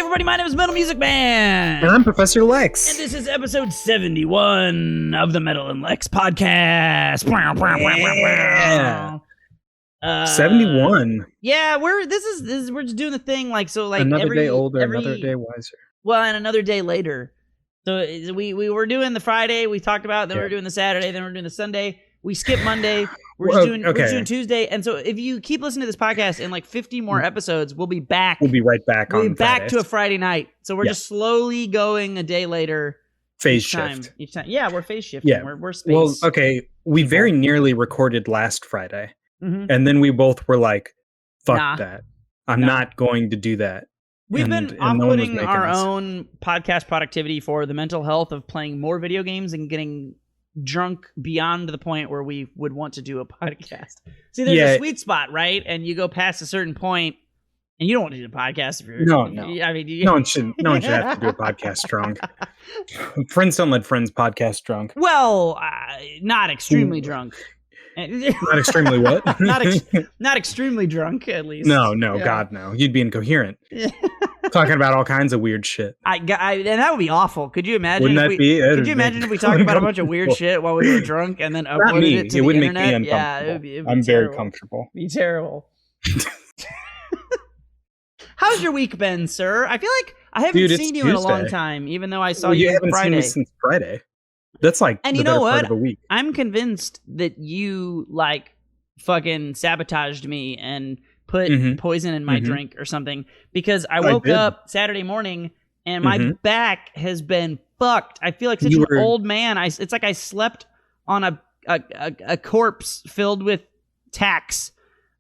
everybody, my name is MetalMusicMan. And I'm Professor Lex. And this is episode 71 of the Metal and Lex podcast. Yeah. 71. Yeah, we're just doing the thing like another day older, another day wiser. Well, and another day later. So we were doing the Friday, we talked about, then we were doing the Saturday, then we were doing the Sunday. We skipped Monday. We're just doing Tuesday. And so if you keep listening to this podcast in like 50 more episodes, we'll be back. We'll be right back on back to a Friday night. So we're just slowly going a day later. Phase shift. Each time. Yeah, we're phase shifting. Yeah. We're space. Well, okay. We very nearly recorded last Friday. Mm-hmm. And then we both were like, fuck that. I'm not going to do that. We've been outputting our own podcast productivity for the mental health of playing more video games and getting drunk beyond the point where we would want to do a podcast. See, there's a sweet spot, right? And you go past a certain point, and you don't want to do a podcast. If you're, no. I mean, no one should have to do a podcast drunk. Friends don't let friends podcast drunk. Well, not extremely drunk. Not extremely what? not extremely drunk, at least. No, God, no. You'd be incoherent. Talking about all kinds of weird shit. And that would be awful. Could you imagine? Wouldn't Could you imagine if we talked about a bunch of weird shit while we were drunk and then uploaded it to the internet? Make me uncomfortable. It'd be I'm terrible. very comfortable. It'd be terrible. How's your week been, sir? I feel like I haven't seen you in a long time, even though I saw you on Friday. You haven't seen me since Friday. That's like and the you know what? Part of the week. I'm convinced that you like fucking sabotaged me and put poison in my drink or something, because I woke up Saturday morning and my back has been fucked. I feel like such an old man. It's like I slept on a corpse filled with tacks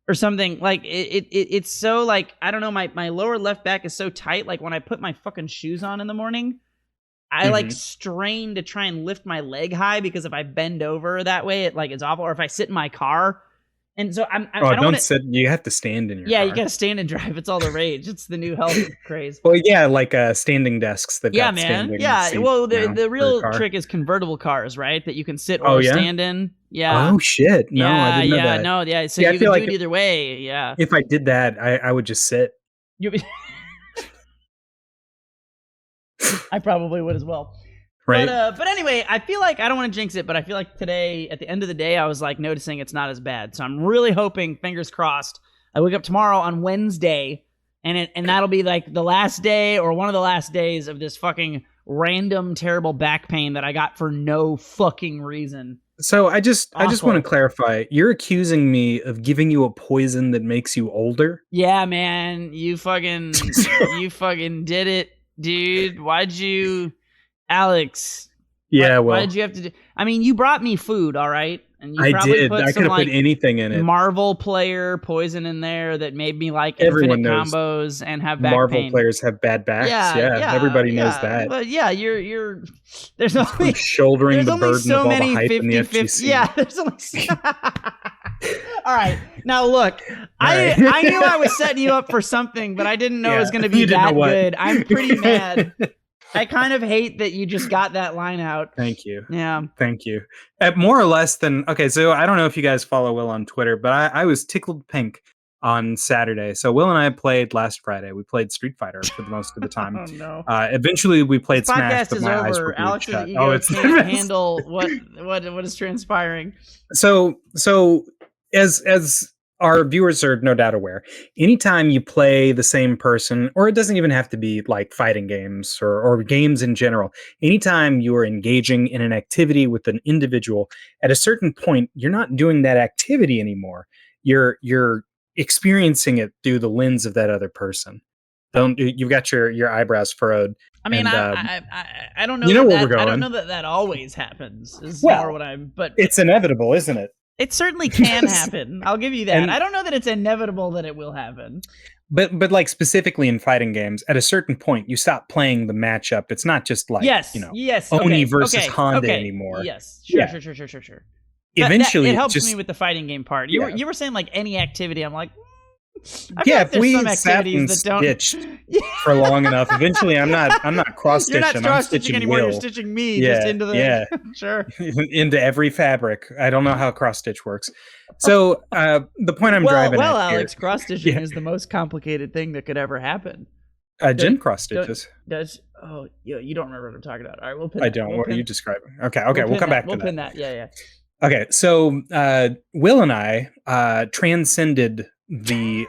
or something. Like it's so like, I don't know, my lower left back is so tight. Like when I put my fucking shoes on in the morning, I like strain to try and lift my leg high, because if I bend over that way, it's awful. Or if I sit in my car. And so I don't sit. You have to stand in your car. You got to stand and drive. It's all the rage. It's the new health craze. Well, yeah, like standing desks. Yeah, man. Yeah. Well, the real trick is convertible cars, right? That you can sit or stand in. Yeah. Oh shit! No, I didn't know that. No, yeah. So you can do it either way. Yeah. If I did that, I would just sit. I probably would as well. Right. But anyway, I feel like, I don't want to jinx it, but I feel like today, at the end of the day, I was like noticing it's not as bad. So I'm really hoping, fingers crossed, I wake up tomorrow on Wednesday, and that'll be like the last day or one of the last days of this fucking random terrible back pain that I got for no fucking reason. So I just want to clarify. You're accusing me of giving you a poison that makes you older? Yeah, man. You fucking did it, dude. Why'd you... Alex, why did you have to do? I mean, you brought me food, all right, and you probably did. I could have put anything in it. Marvel player poison in there that made me like infinite combos and have back Marvel pain. Players have bad backs. Yeah, everybody knows that. But yeah, you're. There's only shouldering the burden so of all many the hype 50, in the 50, FGC. Yeah, there's only. All right, now look, I knew I was setting you up for something, but I didn't know it was going to be that good. I'm pretty mad. I kind of hate that you just got that line out. Thank you. Yeah. Thank you. More or less than... Okay, so I don't know if you guys follow Will on Twitter, but I was tickled pink on Saturday. So Will and I played last Friday. We played Street Fighter for the most of the time. Oh, no. Eventually, we played Smash, but my eyes were Alex shut. Can't handle what is transpiring. So as our viewers are no doubt aware, anytime you play the same person, or it doesn't even have to be like fighting games or games in general, anytime you are engaging in an activity with an individual, at a certain point, you're not doing that activity anymore. You're experiencing it through the lens of that other person. You've got your eyebrows furrowed. I mean, I don't know. You know where we're going. I don't know that always happens. Is more what but it's inevitable, isn't it? It certainly can happen. I'll give you that. And I don't know that it's inevitable that it will happen. But like specifically in fighting games, at a certain point, you stop playing the matchup. It's not just like Oni versus Honda anymore. Yes, sure. Eventually, it helps me with the fighting game part. You were saying like any activity. I'm like, if we sat and stitched for long enough, eventually I'm not cross stitching. You're not cross stitching anymore. Will. You're stitching me just into the sure into every fabric. I don't know how cross stitch works. So the point I'm driving at Alex, cross stitching is the most complicated thing that could ever happen. Jen cross stitches. You don't remember what I'm talking about. All right, we'll pin. I don't. What are you describing? Okay, we'll come back to that. We'll pin that. Yeah. Okay, so Will and I transcended the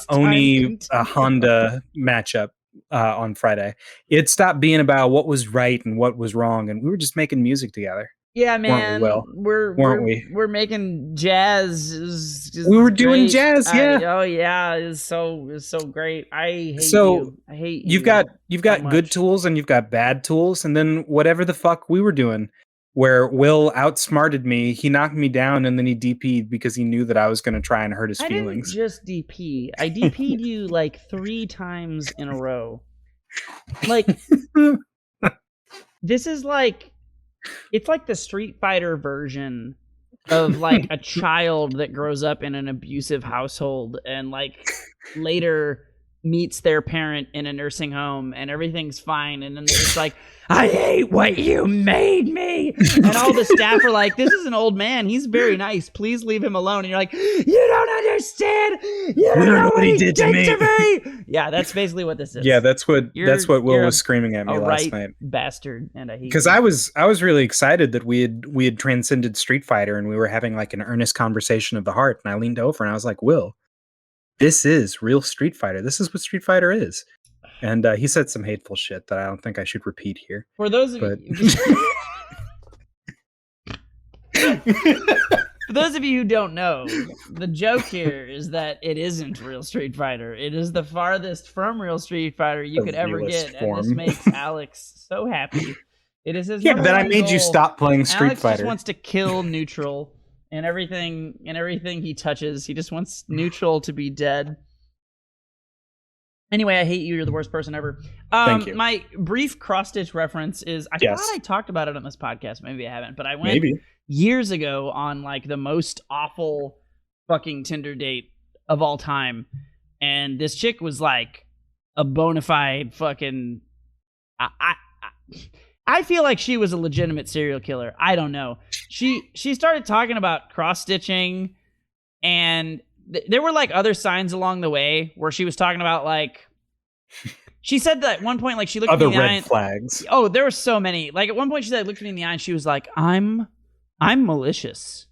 Oni Honda matchup on Friday. It stopped being about what was right and what was wrong, and we were just making music together. Yeah, man. Weren't we? We're making jazz. We were doing jazz. Yeah. Oh yeah, it's so great. I hate you. You've got good tools and you've got bad tools, and then whatever the fuck we were doing, where Will outsmarted me, he knocked me down, and then he DP'd because he knew that I was going to try and hurt his feelings. I didn't just DP. I DP'd you like 3 times in a row. Like, this is like, it's like the Street Fighter version of like a child that grows up in an abusive household and like later meets their parent in a nursing home and everything's fine, and then they're just like, I hate what you made me, and all the staff are like, this is an old man, he's very nice, please leave him alone, and you're like, you don't understand, you don't know what he did to me. Yeah, that's basically what this is. Yeah, that's what Will was screaming at me last night. Bastard, and I hate you. Because I was really excited that we had transcended Street Fighter and we were having like an earnest conversation of the heart, and I leaned over and I was like, Will, this is real Street Fighter. This is what Street Fighter is. And he said some hateful shit that I don't think I should repeat here. For those of you who don't know, the joke here is that it isn't real Street Fighter. It is the farthest from real Street Fighter you could ever get, and this makes Alex so happy. It is his that I made you stop playing Street Alex Fighter. Just wants to kill Neutral. And everything he touches, he just wants Neutral to be dead. Anyway, I hate you. You're the worst person ever. Thank you. My brief cross-stitch reference is, I thought I talked about it on this podcast. Maybe I haven't, but I went years ago on like the most awful fucking Tinder date of all time. And this chick was like a bona fide fucking... I feel like she was a legitimate serial killer. I don't know. She started talking about cross-stitching, and there were like other signs along the way where she was talking about like... She said that at one point, like she looked me in the eye. Other red flags. Oh, there were so many. Like at one point she said, looked me in the eye and she was like, I'm malicious.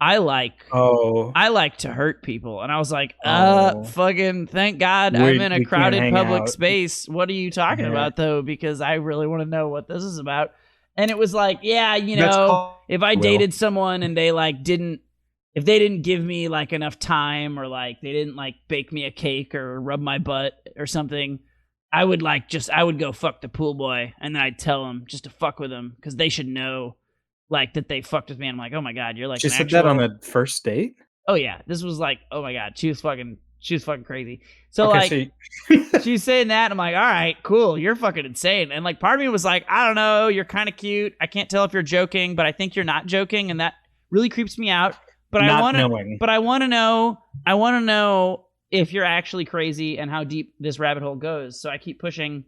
I like to hurt people. And I was like, fucking thank God I'm in a crowded public space. What are you talking about though? Because I really want to know what this is about. And it was like, yeah, you know, if I dated someone and they like if they didn't give me like enough time, or like they didn't like bake me a cake or rub my butt or something, I would go fuck the pool boy, and then I'd tell them just to fuck with them because they should know like that they fucked with me. And I'm like, oh my God, you're like, she said that on a first date? Oh yeah, this was like, oh my God, she was fucking crazy. So okay, like she's saying that, I'm like, all right, cool, you're fucking insane. And like part of me was like, I don't know, you're kind of cute, I can't tell if you're joking, but I think you're not joking, and that really creeps me out. But I want to know if you're actually crazy and how deep this rabbit hole goes. So I keep pushing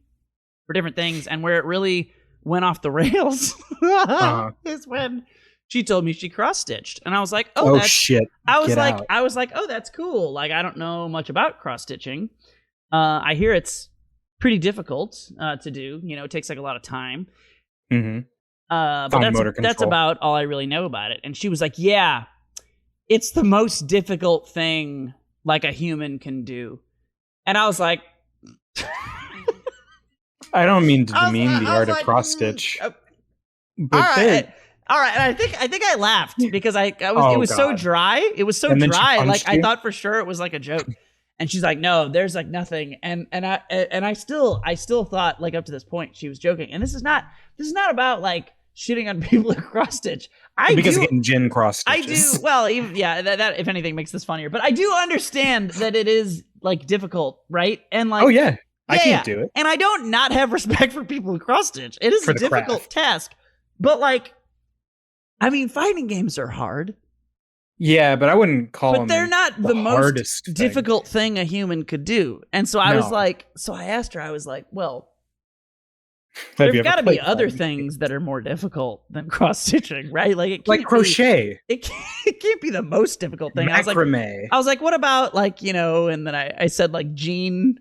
for different things, and where it really went off the rails is when she told me she cross-stitched, and I was like, shit. I was like, oh, that's cool. Like, I don't know much about cross-stitching. I hear it's pretty difficult to do. You know, it takes like a lot of time. Mm-hmm. But that's about all I really know about it. And she was like, yeah, it's the most difficult thing like a human can do. And I was like, I don't mean to demean the art of cross stitch. But all right. And I think I laughed because it was so dry. It was so dry. Like I thought for sure it was like a joke. And she's like, no, there's like nothing. And I still thought like up to this point she was joking. And this is not about like shitting on people who cross stitch. Because getting Jen cross stitches. I do. Well, even, yeah, that if anything makes this funnier. But I do understand that it is like difficult, right? And like, oh yeah, I can't do it. And I don't not have respect for people who cross stitch. It is a difficult task. But like, I mean, fighting games are hard. Yeah, but I wouldn't call them. But they're not the most difficult thing a human could do. And so I was like, so I asked her, I was like, well, there's got to be other things that are more difficult than cross stitching, right? Like it can't crochet. It can't be the most difficult thing. Macrame. I was like, what about like, you know? And then I said like jean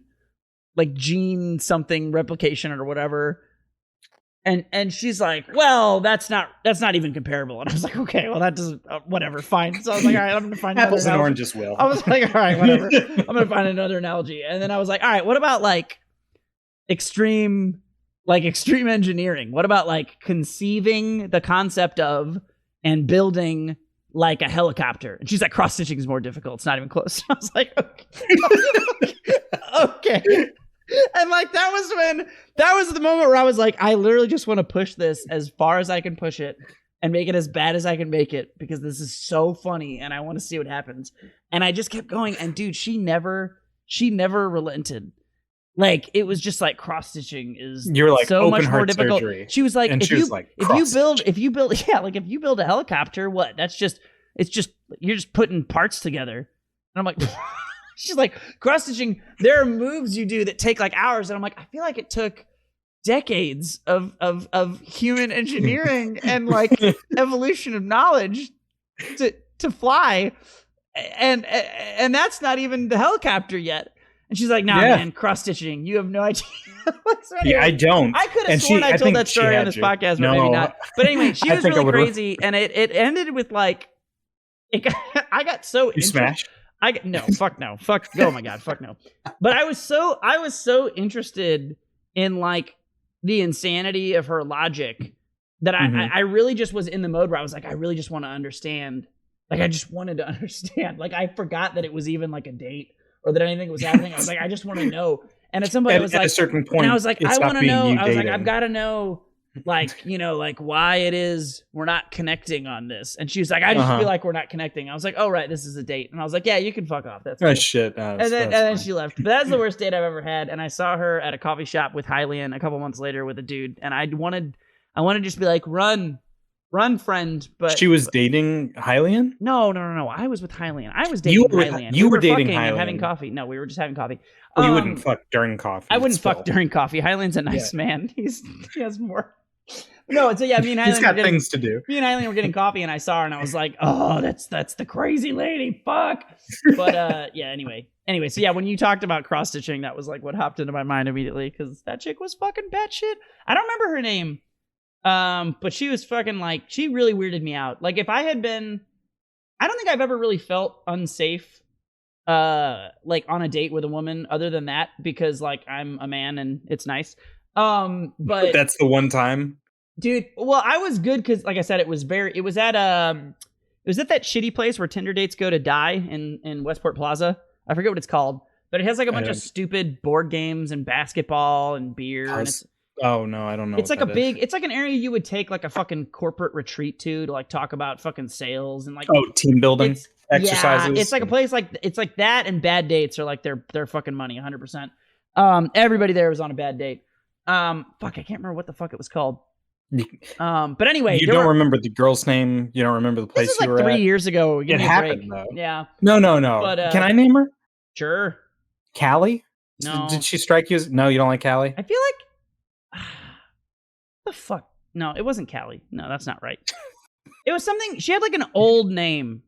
gene something replication or whatever. And she's like, well, that's not even comparable. And I was like, okay, well, that doesn't, whatever, fine. So I was like, all right, I'm going to find apples and oranges. Will. I was like, all right, whatever. I'm going to find another analogy. And then I was like, all right, what about like extreme engineering? What about like conceiving the concept of and building like a helicopter? And she's like, cross stitching is more difficult. It's not even close. I was like, okay. Okay. And like that was the moment where I was like, I literally just want to push this as far as I can push it and make it as bad as I can make it, because this is so funny and I want to see what happens. And I just kept going, and dude, she never relented. Like, it was just like cross stitching is like so much more difficult. Surgery. She was like, if you build a helicopter, what? You're just putting parts together. And I'm like, she's like, cross stitching, there are moves you do that take like hours. And I'm like, I feel like it took decades of human engineering and like evolution of knowledge to fly. And that's not even the helicopter yet. And she's like, nah, man, cross stitching, you have no idea. So anyway, yeah, I don't. I could have sworn I told that story on this podcast, but maybe not. But anyway, she was really crazy. And it ended with like, I got so you smashed. Fuck no. Oh my God, fuck no. But I was so interested in like the insanity of her logic that I really just was in the mode where I was like, I really just want to understand. Like, I just wanted to understand. Like, I forgot that it was even like a date or that anything was happening. I was like, I just want to know. And at some point, I was like, at a certain point, and I was like, I want to know. I was like, I've got to know. Like, like why it is we're not connecting on this. And she was like, I just feel like we're not connecting. I was like, oh, right, this is a date. And I was like, yeah, you can fuck off. That's cool. Shit. And then she left. But that's the worst date I've ever had. And I saw her at a coffee shop with Hylian a couple months later with a dude. And I wanted to just be like, run, friend. But she was dating Hylian? No. I was with Hylian. I was dating Hylian. You were dating Hylian. And having coffee. No, we were just having coffee. Well, you wouldn't fuck during coffee. I wouldn't fuck during coffee. Hylian's a nice man. He has more. No, so yeah, me and Hylian he's got things to do. Me and Hylian were getting coffee, and I saw her, and I was like, "Oh, that's the crazy lady, fuck." But yeah, anyway, so yeah, when you talked about cross stitching, that was like what hopped into my mind immediately, because that chick was fucking batshit. I don't remember her name, but she was fucking like, she really weirded me out. Like, if I had been, I don't think I've ever really felt unsafe, like on a date with a woman, other than that, because like I'm a man and it's nice. But that's the one time. Dude, well, I was good because, like I said, it was at that shitty place where Tinder dates go to die in Westport Plaza. I forget what it's called, but it has like a bunch of stupid board games and basketball and beer. Oh no, I don't know. It's like it's like an area you would take like a fucking corporate retreat to like talk about fucking sales and like team building exercises. Yeah, it's like a place it's like that, and bad dates are like their fucking money 100%. Everybody there was on a bad date. I can't remember what the fuck it was called. But anyway, you don't remember the girl's name. You don't remember the place this is like 3 years ago. It happened though. Yeah. No. But, can I name her? Sure. Callie? No. Did she strike you as? No, you don't like Callie? I feel like. The fuck? No, it wasn't Callie. No, that's not right. It was something. She had like an old name.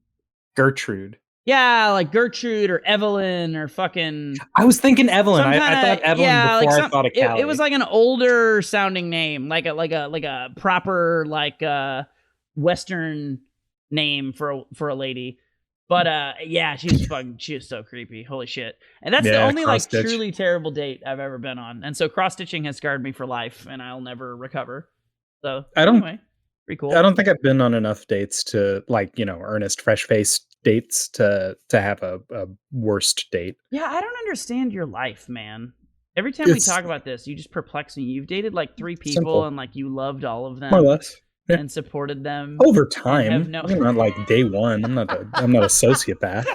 Gertrude. Yeah, like Gertrude or Evelyn or fucking. I was thinking Evelyn. I thought Evelyn before I thought of Callie. It was like an older sounding name, like a proper like Western name for a lady. But yeah, she was so creepy. Holy shit! And that's the only like truly terrible date I've ever been on. And so cross stitching has scarred me for life, and I'll never recover. So anyway, pretty cool. I don't think I've been on enough dates to like earnest, fresh faced dates to have a worst date. Yeah, I don't understand your life, man. Every time we talk about this, you just perplex me. You've dated like 3 people simple. And like you loved all of them. More or less. Yeah. And supported them over time. I'm not like day one. I'm not a sociopath.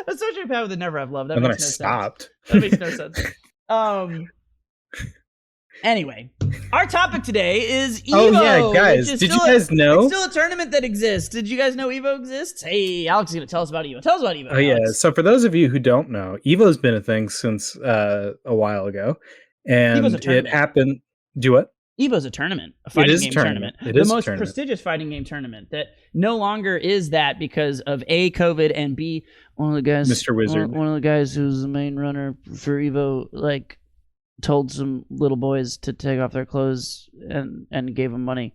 A sociopath would never have love. That and makes then I no stopped. Sense. That makes no sense. Anyway, our topic today is EVO. Oh yeah, guys! Did you guys know? It's still a tournament that exists. Did you guys know EVO exists? Hey, Alex is going to tell us about EVO. Tell us about EVO. Oh yeah. So for those of you who don't know, EVO's been a thing since a while ago, and it happened. Do what? EVO's a tournament, a fighting game tournament. The most prestigious fighting game tournament that no longer is that because of A, COVID, and B, one of the guys, Mr. Wizard, one of the guys who's the main runner for EVO, like, told some little boys to take off their clothes and gave them money.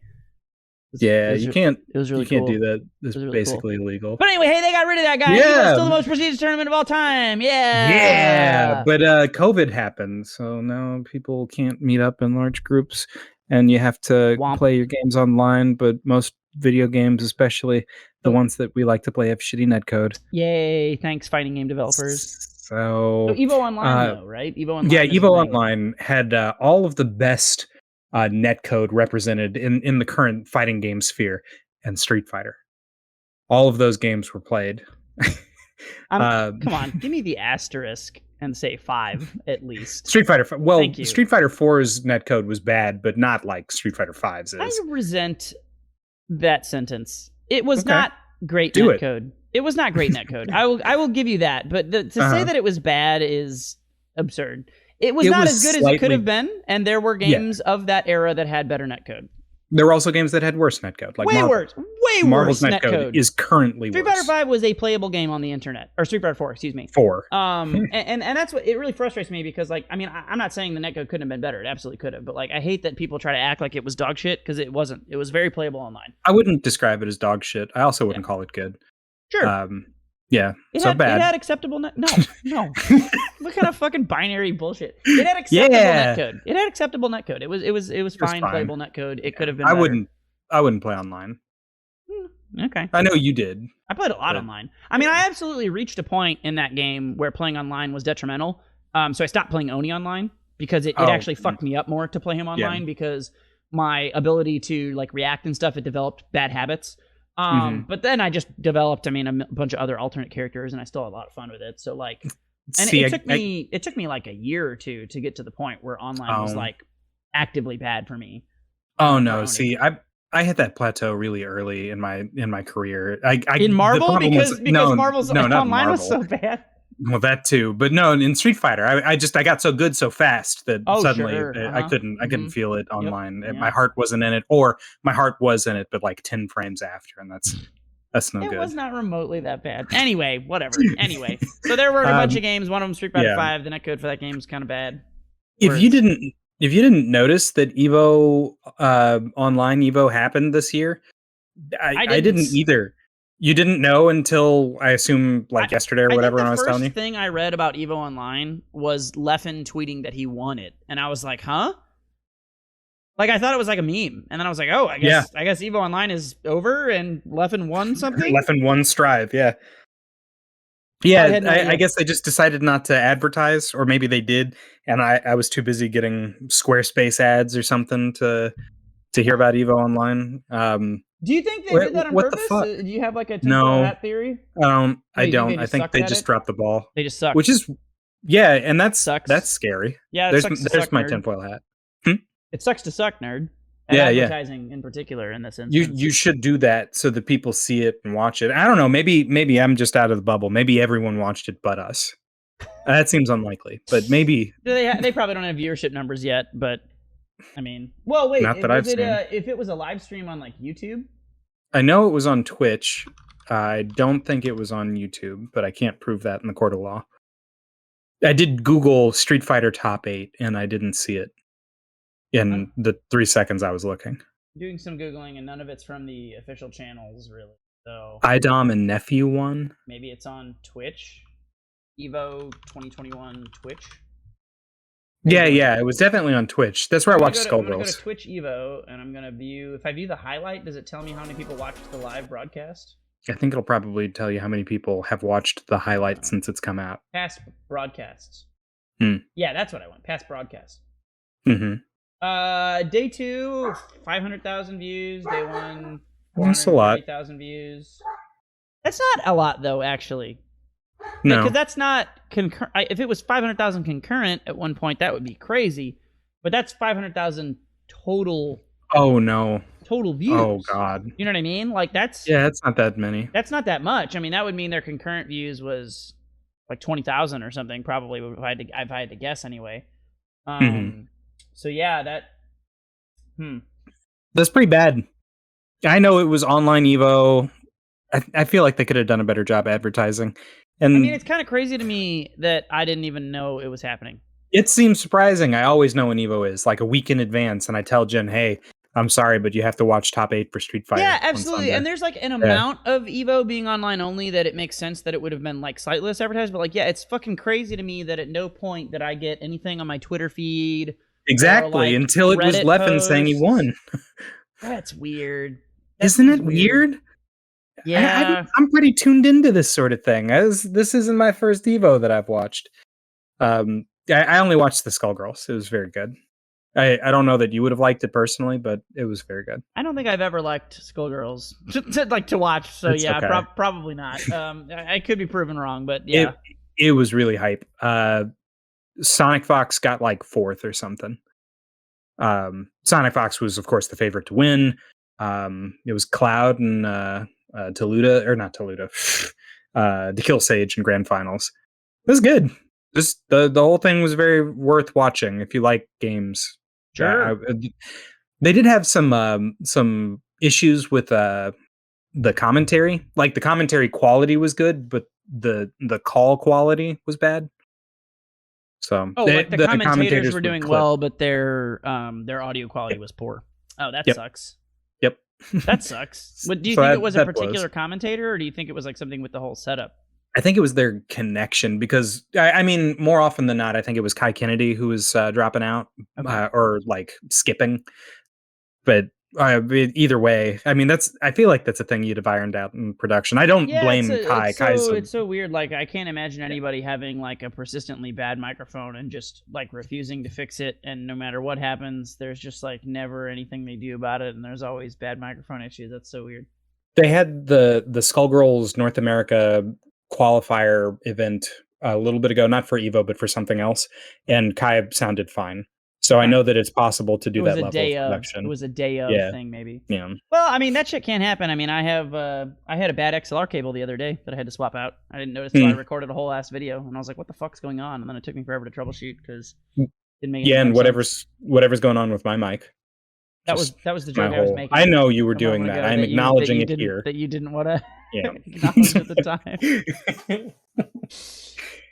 You can't. It was really you can't cool. do that. It's really basically illegal. But anyway, hey, they got rid of that guy. Yeah, still the most prestigious tournament of all time. Yeah. But COVID happened, so now people can't meet up in large groups, and you have to play your games online. But most video games, especially the ones that we like to play, have shitty netcode. Yay! Thanks, fighting game developers. So EVO Online, though, right? EVO Online. Yeah, EVO Online had all of the best netcode represented in the current fighting game sphere, and Street Fighter. All of those games were played. Come on, give me the asterisk and say 5 at least. Street Fighter. Well, Street Fighter 4's netcode was bad, but not like Street Fighter 5's is. I resent that sentence. It was not great netcode. It was not great netcode. I will give you that, but to say that it was bad is absurd. It was not as good as it could have been, and there were games of that era that had better netcode. There were also games that had worse netcode, like Marvel's netcode is currently Street Fighter 5 was a playable game on the internet, or Street Fighter 4, excuse me. 4. And that's what it really frustrates me because, like, I mean, I'm not saying the netcode couldn't have been better; it absolutely could have. But like, I hate that people try to act like it was dog shit because it wasn't. It was very playable online. I wouldn't describe it as dog shit. I also wouldn't call it good. Sure. Yeah, it bad. It had acceptable No. What kind of fucking binary bullshit? It had acceptable netcode. It had acceptable netcode. It was fine playable netcode. It could have been better. I wouldn't play online. Okay. I know you did. I played a lot online. I mean, I absolutely reached a point in that game where playing online was detrimental. So I stopped playing Oni online because it actually fucked me up more to play him online because my ability to like react and stuff, it developed bad habits. But then I just developed, a bunch of other alternate characters, and I still had a lot of fun with it. So like, and it took me like a year or two to get to the point where online was like actively bad for me. Oh no! See, I hit that plateau really early in my career. In Marvel because Marvel's online was so bad. Well, that too, but no. In Street Fighter, I got so good so fast that suddenly I couldn't feel it online. My heart wasn't in it, or my heart was in it, but like 10 frames after, and that's no good. It was not remotely that bad. Anyway, whatever. Anyway, so there were a bunch of games. One of them, Street Fighter 5. The netcode for that game was kind of bad. If you didn't notice that EVO Online EVO happened this year, I didn't either. You didn't know until, I assume, like yesterday or whatever when I was telling you? The first thing I read about EVO Online was Leffen tweeting that he won it. And I was like, huh? Like, I thought it was like a meme. And then I was like, oh, I guess EVO Online is over and Leffen won something? Leffen won Strive, yeah. Yeah, I guess they just decided not to advertise, or maybe they did, and I was too busy getting Squarespace ads or something to hear about EVO Online. Do you think they did that on purpose? Do you have like a tinfoil hat theory? I don't. I think they just dropped the ball. They just suck. Which is, and that sucks. That's scary. Yeah, there's my tinfoil hat. It sucks to suck, nerd. And advertising in particular in this instance. You should do that so that people see it and watch it. I don't know. Maybe I'm just out of the bubble. Maybe everyone watched it but us. That seems unlikely, but maybe they probably don't have viewership numbers yet. But I mean, well, wait. Not that I've seen. If it was a live stream on like YouTube, I know it was on Twitch. I don't think it was on YouTube, but I can't prove that in the court of law. I did Google Street Fighter Top 8, and I didn't see it in the 3 seconds I was looking. Doing some Googling, and none of it's from the official channels, really. So Idom and Nephew won. Maybe it's on Twitch. EVO 2021 Twitch. Yeah, it was definitely on Twitch. That's where I watched Skullgirls. I'm going to go to Twitch EVO, and I'm going to view... If I view the highlight, does it tell me how many people watched the live broadcast? I think it'll probably tell you how many people have watched the highlight since it's come out. Past broadcasts. Yeah, that's what I want. Past broadcasts. Mm-hmm. Day 2, 500,000 views. Day 1, that's a lot. 430,000 views. That's not a lot, though, actually. No. Because that's not concurrent. If it was 500,000 concurrent at one point, that would be crazy. But that's 500,000 total. Oh, no. Total views. Oh, God. You know what I mean? Like, that's... Yeah, that's not that many. That's not that much. I mean, that would mean their concurrent views was like 20,000 or something, probably, if I had to guess anyway. So, yeah, That's pretty bad. I know it was online Evo. I feel like they could have done a better job advertising. And I mean, it's kind of crazy to me that I didn't even know it was happening. It seems surprising. I always know when Evo is, like a week in advance, and I tell Jen, hey, I'm sorry, but you have to watch top 8 for Street Fighter. Yeah, absolutely. And there's like an amount of Evo being online only that it makes sense that it would have been like sightless advertised. But like, yeah, it's fucking crazy to me that at no point did I get anything on my Twitter feed. Exactly, like until it was Leffen saying he won. That's weird. Isn't it weird? Yeah. I'm pretty tuned into this sort of thing. This isn't my first Evo that I've watched. I only watched the Skullgirls. It was very good. I don't know that you would have liked it personally, but it was very good. I don't think I've ever liked Skullgirls to watch. So it's yeah, okay. Probably not. I could be proven wrong, but yeah, it was really hype. Sonic Fox got like 4th or something. Sonic Fox was, of course, the favorite to win. It was Cloud and Toluda, or not Toluda, to kill Sage in grand finals. It was good. The whole thing was very worth watching if you like games. Sure. They did have some issues with the commentary. Like the commentary quality was good, but the call quality was bad. So the commentators were doing well, but their audio quality was poor. Oh, that sucks. Yep. That sucks. But do you think it was a particular commentator, or do you think it was like something with the whole setup? I think it was their connection, because I mean, more often than not, I think it was Kai Kennedy who was dropping out or like skipping. But either way, I mean, I feel like that's a thing you'd have ironed out in production. I don't blame Kai. It's so weird. Like, I can't imagine anybody having like a persistently bad microphone and just like refusing to fix it. And no matter what happens, there's just like never anything they do about it. And there's always bad microphone issues. That's so weird. They had the Skullgirls North America qualifier event a little bit ago, not for Evo, but for something else. And Kai sounded fine. So I know that it's possible to do that level of production. It was a day of thing, maybe. Yeah. Well, I mean, that shit can't happen. I mean, I had a bad XLR cable the other day that I had to swap out. I didn't notice until I recorded a whole ass video, and I was like, "What the fuck's going on?" And then it took me forever to troubleshoot because it didn't make any sense. And whatever's going on with my mic. That was the joke I was making. I know you were doing that. I'm acknowledging it here. That you didn't want to acknowledge at the time.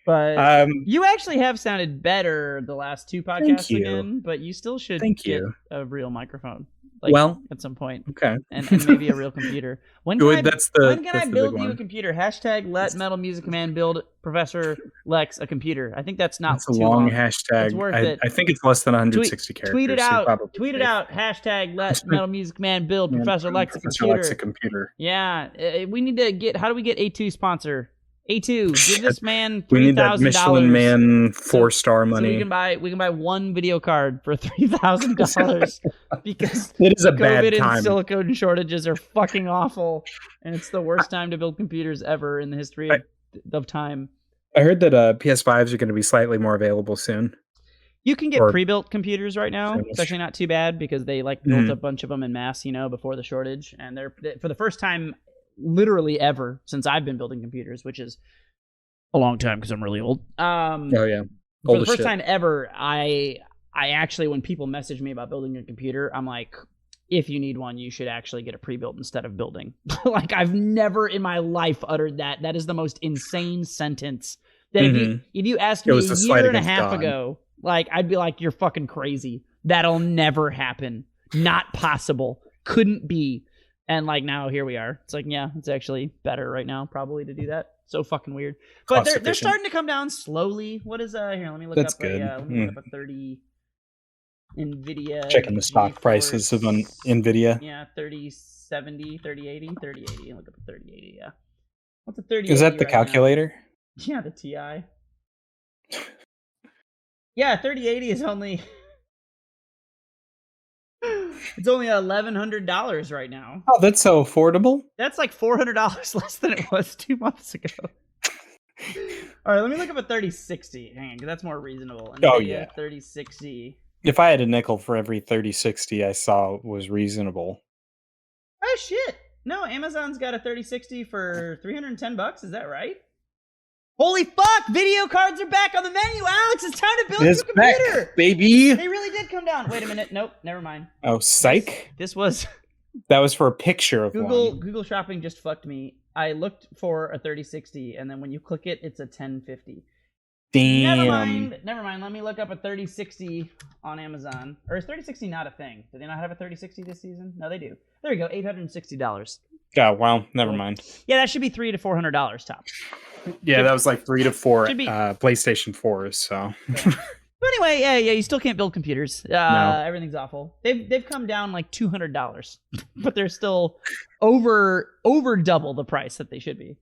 But you actually have sounded better the last 2 podcasts again, but you still should get a real microphone. Like, at some point. Okay. And maybe a real computer. When can I build you a computer? Hashtag let MetalMusicMan build Professor Lex a computer. I think that's not too long. Hashtag. It's worth it. I think it's less than 160 characters. Tweet it out. Hashtag let MetalMusicMan build Professor Lex a computer. Yeah. We need to get, how do we get A2 sponsor? A2, give this man $3,000. We need that Michelin Man 4-star money. So we can buy one video card for $3,000 because it is a COVID bad time. and silicone shortages are fucking awful, and it's the worst time to build computers ever in the history of time. I heard that PS5s are going to be slightly more available soon. You can get pre-built computers right now. It's actually not too bad because they like built a bunch of them en masse, before the shortage, and they're for the first time literally ever since I've been building computers, which is a long time because I'm really old. For the first time ever, I actually, when people message me about building a computer, I'm like, if you need one, you should actually get a pre-built instead of building. Like, I've never in my life uttered that. That is the most insane sentence. That if you asked me a year and a half ago, like, I'd be like, you're fucking crazy. That'll never happen. Not possible. Couldn't be. And like now, here we are. It's like, yeah, it's actually better right now, probably, to do that. So fucking weird. But they're starting to come down slowly. What is here? Let me look up. Let me look up a 30 NVIDIA. Checking the stock prices of NVIDIA. Yeah, 3070, 3080, 3080. Look up a 3080. Yeah. What's a 3080? Is that the calculator? Now? Yeah, the TI. Yeah, 3080 is only. It's only $1,100 right now. Oh, that's so affordable. That's like $400 less than it was 2 months ago. All right, let me look up a 3060. Hang on, because that's more reasonable. NVIDIA 3060. If I had a nickel for every 3060 I saw was reasonable. Oh shit! No, Amazon's got a 3060 for $310. Is that right? Holy fuck! Video cards are back on the menu. Alex, it's time to build It's your computer, back, baby. They really did come down. Wait a minute. Nope. Never mind. Oh, psych. This was. That was for a picture of one. Google Shopping just fucked me. I looked for a 3060, and then when you click it, it's a 1050. Damn. Never mind. Let me look up a 3060 on Amazon. Or is 3060 not a thing? Do they not have a 3060 this season? No, they do. There you go. $860. Oh, well, never mind. Yeah, that should be $300 to $400 tops. Yeah, that was like 3 to 4 PlayStation 4s. So. But anyway, yeah, you still can't build computers. No. Everything's awful. They've come down like $200, but they're still over double the price that they should be,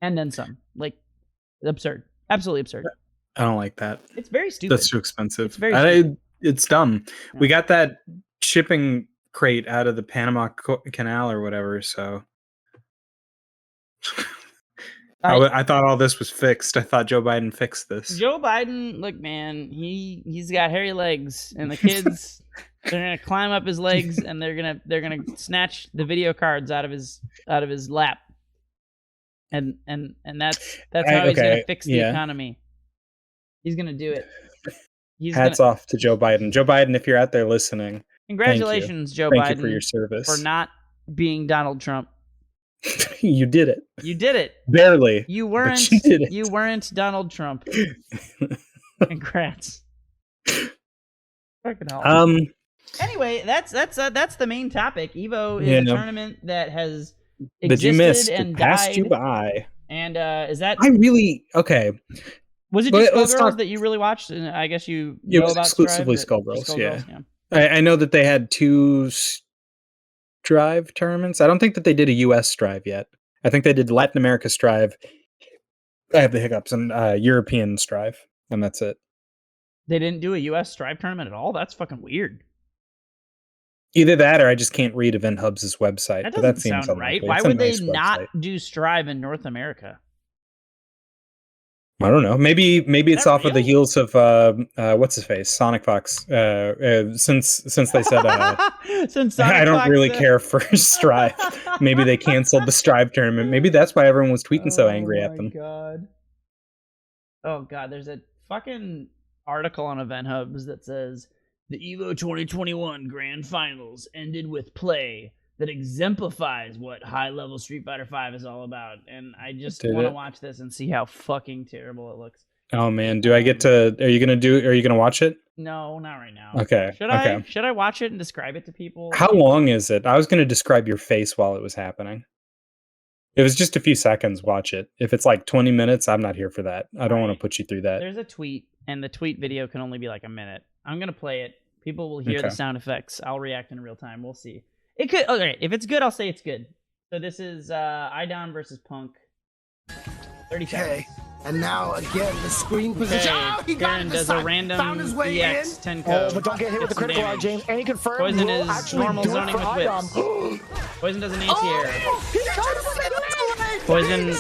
and then some. Like absurd, absolutely absurd. I don't like that. It's very stupid. That's too expensive. It's very stupid. It's dumb. Yeah. We got that shipping crate out of the Panama Canal or whatever, so. I thought all this was fixed. I thought Joe Biden fixed this. Joe Biden, look, man, he's got hairy legs, and the kids they're gonna climb up his legs, and they're gonna snatch the video cards out of his lap, and that's how he's gonna fix the economy. He's gonna do it. Hats off to Joe Biden. Joe Biden, if you're out there listening, congratulations, Joe Biden. Biden, Thank you for your service. For not being Donald Trump. You did it. You did it. Barely. You weren't. You did it. You weren't Donald Trump. Congrats. Fucking hell. Anyway, that's the main topic. EVO is a tournament that has existed you missed. and passed died. You by. And is that? I really okay. Was it just Skullgirls that you really watched? And I guess you know it was about exclusively Skullgirls. Yeah. I know that they had 2 Strive tournaments. I don't think that they did a US Strive yet. I think they did Latin America Strive. I have the hiccups, and European Strive, and that's it. They didn't do a US Strive tournament at all? That's fucking weird. Either that, or I just can't read Event Hub's website. That doesn't sound right. Why would they not do Strive in North America? I don't know. Maybe it's off of the heels of what's his face, Sonic Fox. Since they said since I don't really care for Strive. Maybe they canceled the Strive tournament. Maybe that's why everyone was tweeting so angry at them. Oh god, there's a fucking article on Event Hubs that says the EVO 2021 Grand Finals ended with play that exemplifies what high-level Street Fighter V is all about, and I just want to watch this and see how fucking terrible it looks. Oh man, do I get to? Are you gonna watch it? No, not right now. Okay. Should I watch it and describe it to people? How long is it? I was gonna describe your face while it was happening. It was just a few seconds. Watch it. If it's like 20 minutes, I'm not here for that. I don't want to put you through that. There's a tweet, and the tweet video can only be like a minute. I'm gonna play it. People will hear the sound effects. I'll react in real time. We'll see. It could. Okay, if it's good, I'll say it's good. So this is Idon versus Punk. 30 seconds. Okay, and now again the screen position. Oh, he Karen does a random EX 10 code. Oh, but don't get hit with the critical eye, James. Any confirmed? Poison is normal zoning with whips. Poison does an anti-air. Poison.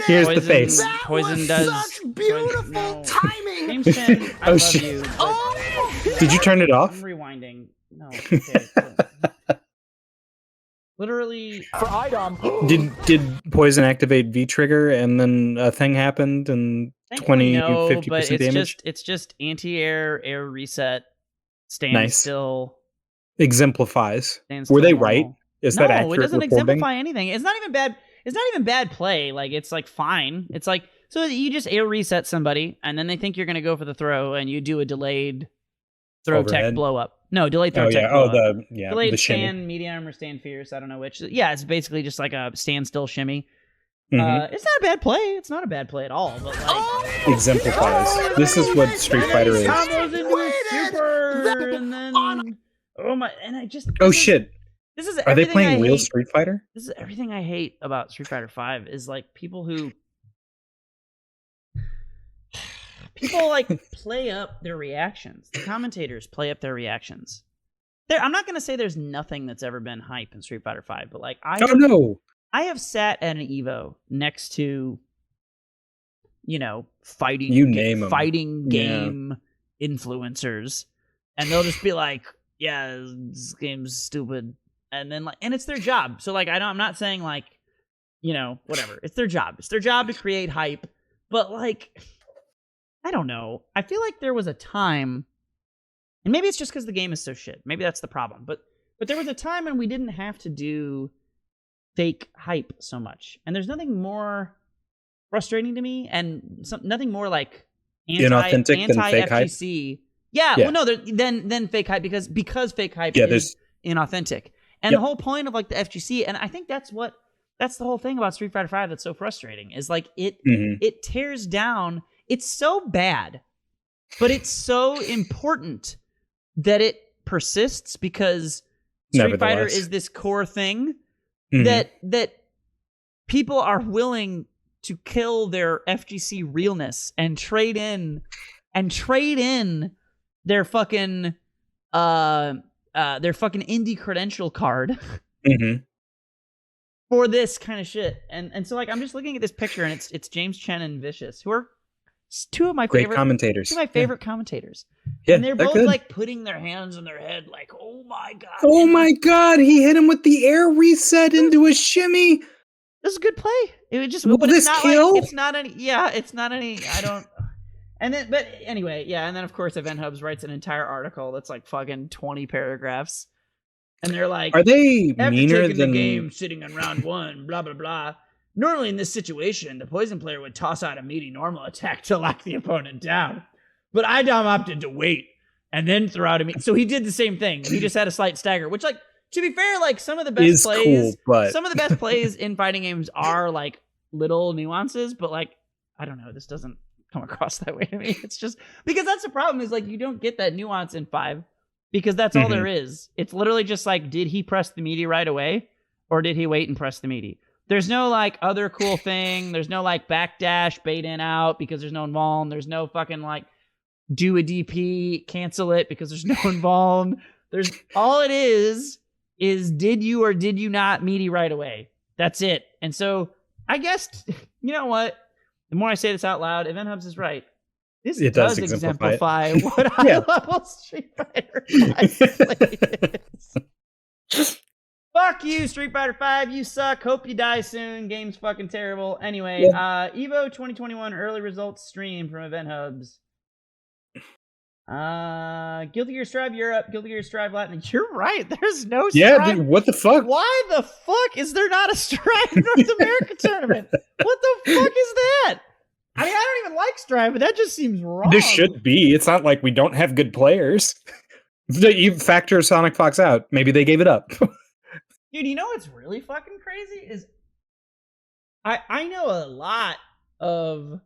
Here's the face. Poison does. Such beautiful timing. James Chen, I love you. Did you turn it off? I'm rewinding. No. Okay. Literally for Idom. Did Poison activate V trigger and then a thing happened and 50% damage? It's just anti-air, air reset, stand still. Exemplifies. Were they right? Is that accurate? No, it doesn't reporting? exemplify anything. It's not even bad. It's not even bad play. Like it's like fine. It's like so you just air reset somebody and then they think you're gonna go for the throw and you do a delayed throw tech blow up. No, delayed throw tech blow up. Delayed the stand shimmy. Medium or stand fierce. I don't know which. Yeah, it's basically just like a standstill shimmy. It's not a bad play. It's not a bad play at all. But like exemplifies. This is what Street Fighter is. Combos into a super, and then shit. This is Are they playing real Street Fighter? This is everything I hate about Street Fighter V is like people like play up their reactions. The commentators play up their reactions. I'm not going to say there's nothing that's ever been hype in Street Fighter V, but like I have sat at an EVO next to, fighting game influencers, and they'll just be like, "Yeah, this game's stupid," and then and it's their job. So like I'm not saying like, whatever. It's their job. It's their job to create hype. But like, I don't know. I feel like there was a time, and maybe it's just because the game is so shit. Maybe that's the problem. But there was a time when we didn't have to do fake hype so much. And there's nothing more frustrating to me, and nothing more like inauthentic than fake hype. Yeah, well, no, then fake hype because fake hype is inauthentic. And the whole point of like the FGC, and I think that's the whole thing about Street Fighter V that's so frustrating, is like it tears down. It's so bad, but it's so important that it persists, because Street Fighter is this core thing that people are willing to kill their FGC realness and trade in their fucking indie credential card for this kind of shit. And so like I'm just looking at this picture, and it's James Chen and Vicious, who are two of my favorite commentators. Yeah, and they're both good. Like putting their hands on their head, like, oh my god. Oh my god, he hit him with the air reset into a shimmy. This is a good play. It was just, will but this it's not kill? Like, it's not any. I don't. And then, but anyway, yeah. And then of course, Event Hubs writes an entire article that's like fucking 20 paragraphs, and they're like, are they after meaner taking than the game, sitting on round 1, blah blah blah. Normally in this situation, the poison player would toss out a meaty normal attack to lock the opponent down, but IDOM opted to wait and then throw out a meaty. So he did the same thing. He just had a slight stagger, which, like, to be fair, like some of the best plays, some of the best plays in fighting games are like little nuances, but like, I don't know, this doesn't come across that way to me. It's just because that's the problem, is like you don't get that nuance in 5, because that's all there is. It's literally just like, did he press the meaty right away, or did he wait and press the meaty? There's no like other cool thing. There's no like backdash, bait in out, because there's no involve. There's no fucking like do a DP, cancel it because there's no involve. There's all it is did you or did you not meaty right away? That's it. And so I guess, you know what? The more I say this out loud, Event Hubs is right. This does exemplify what high-level Street Fighter 5 is. Fuck you, Street Fighter 5. You suck. Hope you die soon. Game's fucking terrible. Anyway, EVO 2021 early results stream from Event Hubs. Guilty Gear Strive Europe, Guilty Gear Strive Latin. You're right. There's no Strive. Yeah, dude, what the fuck? Why the fuck is there not a Strive North America tournament? What the fuck is that? I mean, I don't even like Strive, but that just seems wrong. This should be. It's not like we don't have good players. You factor Sonic Fox out. Maybe they gave it up. Dude, you know what's really fucking crazy is I know a lot of,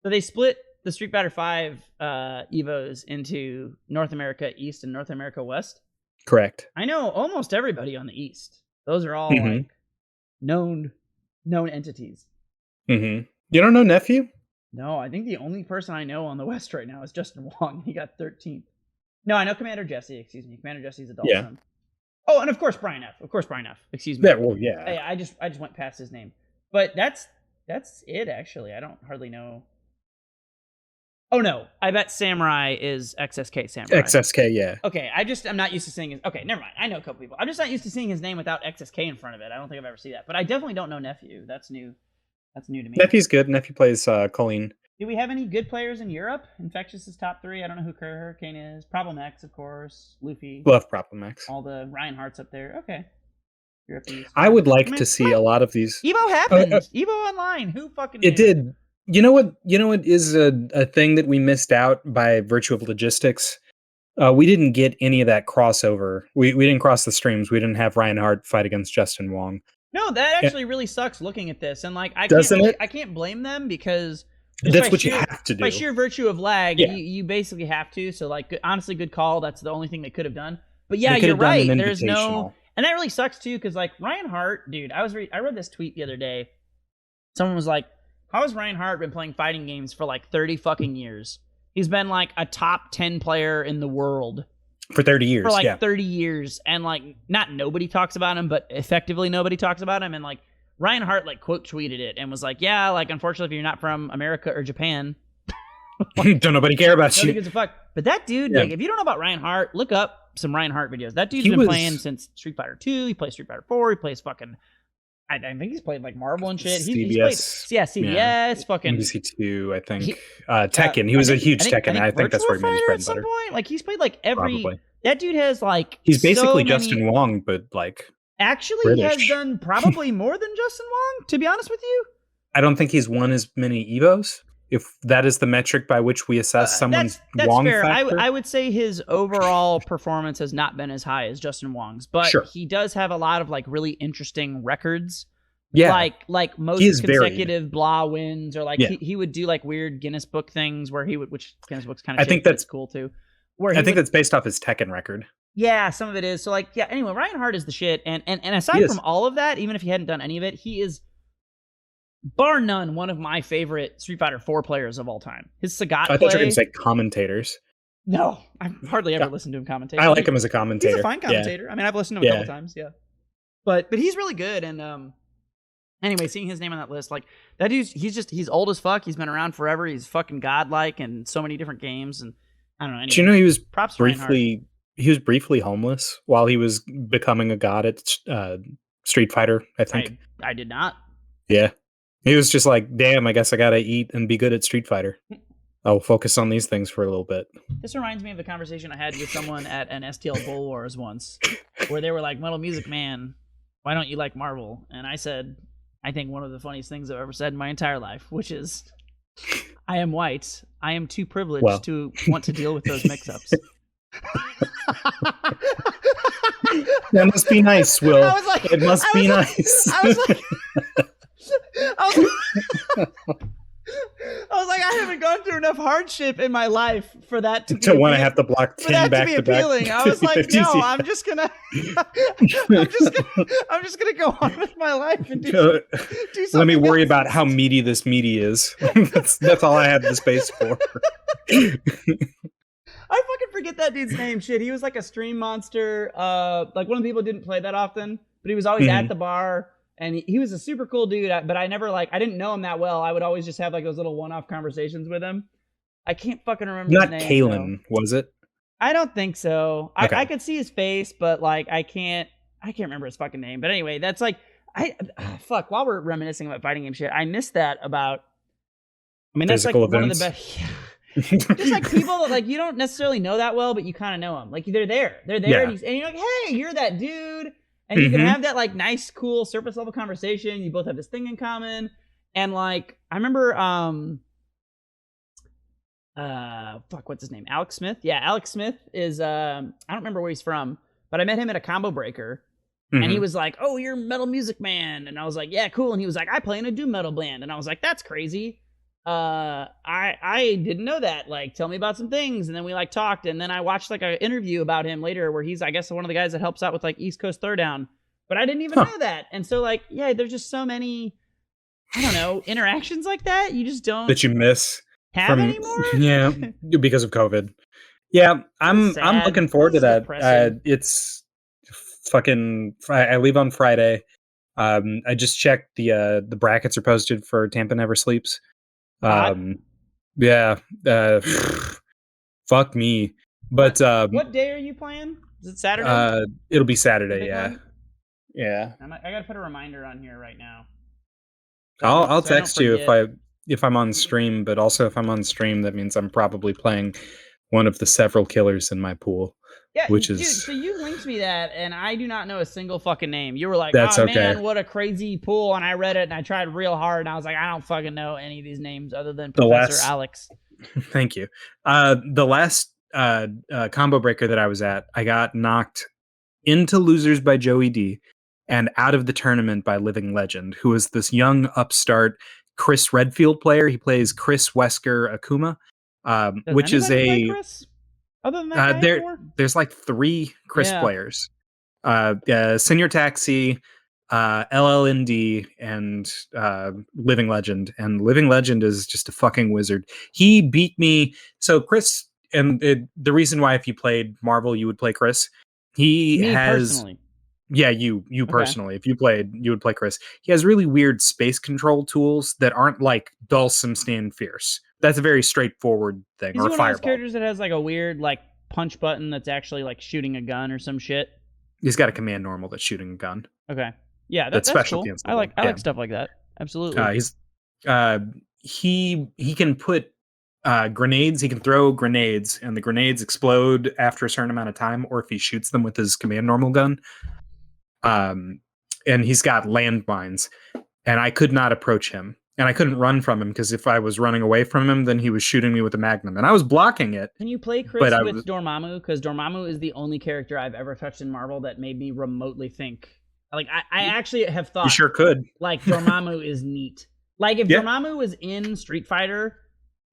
so they split the Street Fighter 5 EVOs into North America East and North America West. Correct. I know almost everybody on the East. Those are all like known entities. You don't know Nephew? No, I think the only person I know on the West right now is Justin Wong. He got 13th. No, I know Commander Jesse. Excuse me, Commander Jesse's adult son. Oh, and of course Brian F. Excuse me. Yeah, well, yeah. I just went past his name, but that's it. Actually, I don't hardly know. Oh no, I bet Samurai is XSK Samurai. XSK, yeah. Okay, I'm not used to seeing his. Okay, never mind. I know a couple people. I'm just not used to seeing his name without XSK in front of it. I don't think I've ever seen that, but I definitely don't know Nephew. That's new. That's new to me. Nephew's good. Nephew plays Colleen. Do we have any good players in Europe? Infectious is top 3. I don't know who Hurricane is. Problem X, of course. Luffy. Love Problem X. All the Ryan Hart's up there. Okay. Europe East. I would like to see a lot of these. EVO happened. EVO Online. Who fucking knew? It did. You know what is a thing that we missed out by virtue of logistics? We didn't get any of that crossover. We didn't cross the streams. We didn't have Ryan Hart fight against Justin Wong. No, that actually really sucks looking at this. And like I can't blame them, because that's what you have to do. By sheer virtue of lag, you basically have to. So like, honestly, good call. That's the only thing they could have done. But yeah, you're right. There's no, and that really sucks too, because like Ryan Hart, dude, I read this tweet the other day. Someone was like, how has Ryan Hart been playing fighting games for like 30 fucking years? He's been like a top 10 player in the world for 30 years. For like 30 years. And like, not nobody talks about him, but effectively nobody talks about him. And like, Ryan Hart like quote tweeted it and was like, yeah, like, unfortunately, if you're not from America or Japan, don't nobody care about you. Nobody gives a fuck. But that dude, like, if you don't know about Ryan Hart, look up some Ryan Hart videos. That dude's been playing since Street Fighter 2. He plays Street Fighter 4. He plays fucking I think he's played like Marvel and shit. He's played CBS. CBS, fucking NBC2, I think. Tekken. He was a huge Tekken. I think that's where he made his bread and butter. Like he's played like every. Probably. That dude has like. He's basically Justin Wong, but like. Actually, British. he has done probably more than Justin Wong. To be honest with you, I don't think he's won as many EVOs. If that is the metric by which we assess someone's that's Wong fair. factor. I would say his overall performance has not been as high as Justin Wong's, but he does have a lot of like really interesting records. Yeah, like most consecutive blah wins, or like he would do like weird Guinness Book things where he would, which Guinness Book's kind of. I think that's cool too. I think that's based off his Tekken record. Yeah, some of it is. So like, yeah. Anyway, Ryan Hart is the shit, and aside from all of that, even if he hadn't done any of it, he is bar none one of my favorite Street Fighter 4 players of all time. His Sagat play. I thought you were going to say commentators. No, I've hardly ever listened to him commentate. I like him as a commentator. He's a fine commentator. I mean, I've listened to him a couple times. Yeah, but he's really good. And anyway, seeing his name on that list, like that dude's he's old as fuck. He's been around forever. He's fucking godlike in so many different games. And I don't know. Anyway, do you know he was briefly homeless while he was becoming a god at Street Fighter? I think I did not. Yeah. He was just like, damn, I guess I gotta eat and be good at Street Fighter. I'll focus on these things for a little bit. This reminds me of the conversation I had with someone at an STL Bull Wars once, where they were like, MetalMusicMan, why don't you like Marvel? And I said, I think one of the funniest things I've ever said in my entire life, which is, I am white. I am too privileged to want to deal with those mix-ups. That must be nice, Will. It must be nice. I was like, I haven't gone through enough hardship in my life for that to want to have to block 10 back to back. I was like, no, I'm just gonna go on with my life and do something. Let me worry about how meaty this meaty is. That's all I have the space for. I fucking forget that dude's name. Shit, he was like a stream monster. Like one of the people who didn't play that often, but he was always at the bar. And he was a super cool dude, but I never I didn't know him that well. I would always just have like those little one-off conversations with him. I can't fucking remember his name. Not Kalen, was it? I don't think so. Okay. I could see his face, but like I can't remember his fucking name. But anyway, that's like fuck. While we're reminiscing about fighting game shit, I missed that about. I mean, that's physical like events. One of the best. Just like people that like you don't necessarily know that well, but you kind of know them. Like they're there, and you're like, hey, you're that dude. And you can have that like nice, cool surface level conversation. You both have this thing in common. And like, I remember, what's his name? Alex Smith. Yeah, Alex Smith is, I don't remember where he's from, but I met him at a Combo Breaker. And he was like, oh, you're MetalMusicMan. And I was like, yeah, cool. And he was like, I play in a doom metal band. And I was like, that's crazy. I didn't know that. Like, tell me about some things. And then we like talked, and then I watched like an interview about him later where he's, I guess, one of the guys that helps out with like East Coast Throwdown. But I didn't even know that. And so like, yeah, there's just so many, I don't know, interactions like that you just don't that you miss have anymore. Yeah, because of COVID. Yeah, I'm looking forward to that. It's fucking. I leave on Friday. I just checked the brackets are posted for Tampa Never Sleeps. Yeah, fuck me. But what day are you playing? Is it Saturday? It'll be Saturday. Yeah. I gotta put a reminder on here right now. I'll text you if I'm on stream. But also, if I'm on stream, that means I'm probably playing one of the several killers in my pool. Yeah, dude, so you linked me that, and I do not know a single fucking name. You were like, that's oh okay. Man, what a crazy pool. And I read it, and I tried real hard, and I was like, I don't fucking know any of these names other than Professor Alex. Thank you. The last combo breaker that I was at, I got knocked into losers by Joey D and out of the tournament by Living Legend, who is this young upstart Chris Redfield player. He plays Chris Wesker Akuma, which is a... Chris? Other than that there's like 3 Chris players. Senior Taxi, LLND, and Living Legend. And Living Legend is just a fucking wizard. He beat me. So Chris, and the reason why if you played Marvel, you would play Chris. Personally. Yeah, you personally. If you played, you would play Chris. He has really weird space control tools that aren't like Dulcim Stand Fierce. That's a very straightforward thing. He's or one Fireball. Of those characters that has like a weird like punch button that's actually like shooting a gun or some shit. He's got a command normal that's shooting a gun. Okay. Yeah, that's specialty cool. in I like stuff like that. Absolutely. He can put grenades. He can throw grenades, and the grenades explode after a certain amount of time, or if he shoots them with his command normal gun. And he's got landmines, and I could not approach him. And I couldn't run from him because if I was running away from him, then he was shooting me with a magnum. And I was blocking it. Can you play Chris with Dormammu? Because Dormammu is the only character I've ever touched in Marvel that made me remotely think. Like, I actually have thought... You sure could. Like, Dormammu is neat. Like, if Dormammu was in Street Fighter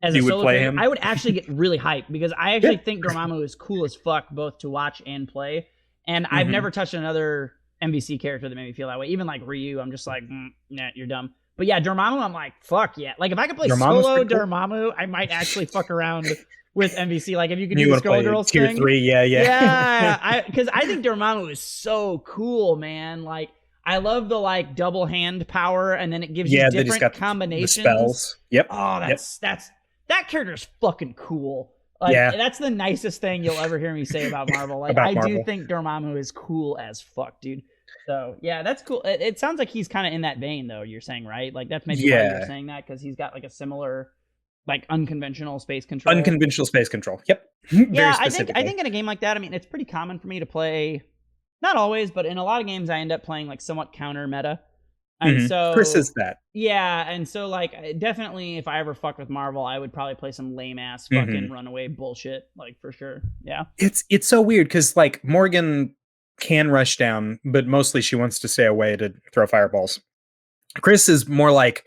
as a solo player, I would actually get really hyped. Because I actually think Dormammu is cool as fuck, both to watch and play. And I've never touched another MVC character that made me feel that way. Even like Ryu, I'm just like, nah, you're dumb. But yeah, Dormammu, I'm like, fuck yeah. Like, if I could play solo Dormammu, I might actually fuck around with MVC. Like, if you could do the Skullgirls thing. Tier 3, yeah. Yeah, because I think Dormammu is so cool, man. Like, I love the, like, double hand power, and then it gives you different combinations. The spells. Yep. Oh, that character's fucking cool. Like, that's the nicest thing you'll ever hear me say about Marvel. Like, I do think Dormammu is cool as fuck, dude. So, yeah, that's cool. It sounds like he's kind of in that vein, though, you're saying, right? Like, that's maybe why you're saying that, because he's got, like, a similar, like, unconventional space control. Unconventional space control, yep. Yeah, I think in a game like that, I mean, it's pretty common for me to play, not always, but in a lot of games, I end up playing, like, somewhat counter meta. And so... Chris is that. Yeah, and so, like, definitely, if I ever fuck with Marvel, I would probably play some lame-ass fucking runaway bullshit, like, for sure, yeah. It's so weird, because, like, Morgan can rush down, but mostly she wants to stay away to throw fireballs. Chris is more like,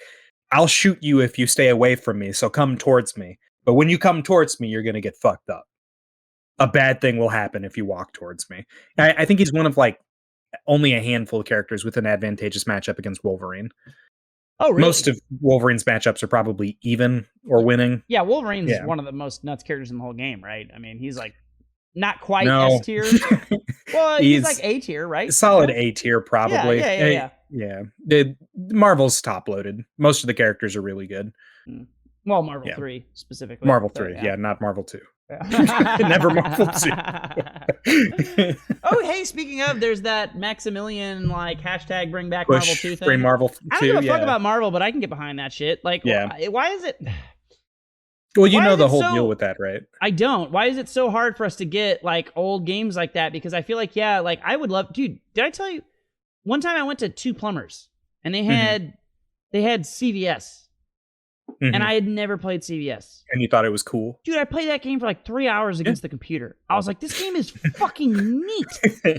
I'll shoot you if you stay away from me, so come towards me. But when you come towards me, you're going to get fucked up. A bad thing will happen if you walk towards me. I think he's one of, like, only a handful of characters with an advantageous matchup against Wolverine. Oh, really? Most of Wolverine's matchups are probably even or winning. Yeah, Wolverine's one of the most nuts characters in the whole game, right? I mean, he's like not quite S tier. Well, he's like A tier, right? Solid A tier, probably. Yeah. Marvel's top loaded. Most of the characters are really good. Well, Marvel 3 specifically. Marvel 3, not Marvel 2. Yeah. Never Marvel 2. Oh, hey, speaking of, there's that Maximilian, like, hashtag bring back Marvel 2 thing. Bring Marvel 2, I don't give a fuck about Marvel, but I can get behind that shit. Like, why is it... Well, you know the whole deal with that, right? I don't. Why is it so hard for us to get, like, old games like that? Because I feel like, like, I would love... Dude, did I tell you? One time I went to Two Plumbers, and they had CVS. And I had never played CVS. And you thought it was cool? Dude, I played that game for, like, 3 hours against the computer. I was like, this game is fucking neat.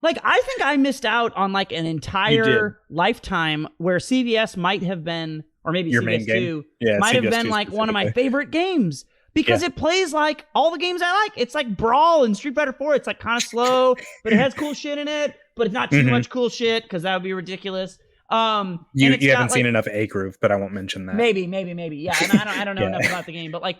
Like, I think I missed out on, like, an entire lifetime where CVS might have been... Or maybe your CVS 2 might have been like one of my favorite games because it plays like all the games I like. It's like Brawl and Street Fighter 4. It's like kind of slow, but it has cool shit in it. But it's not too much cool shit because that would be ridiculous. You haven't seen enough A-Groove, but I won't mention that. Maybe. Yeah, and I don't know enough about the game, but I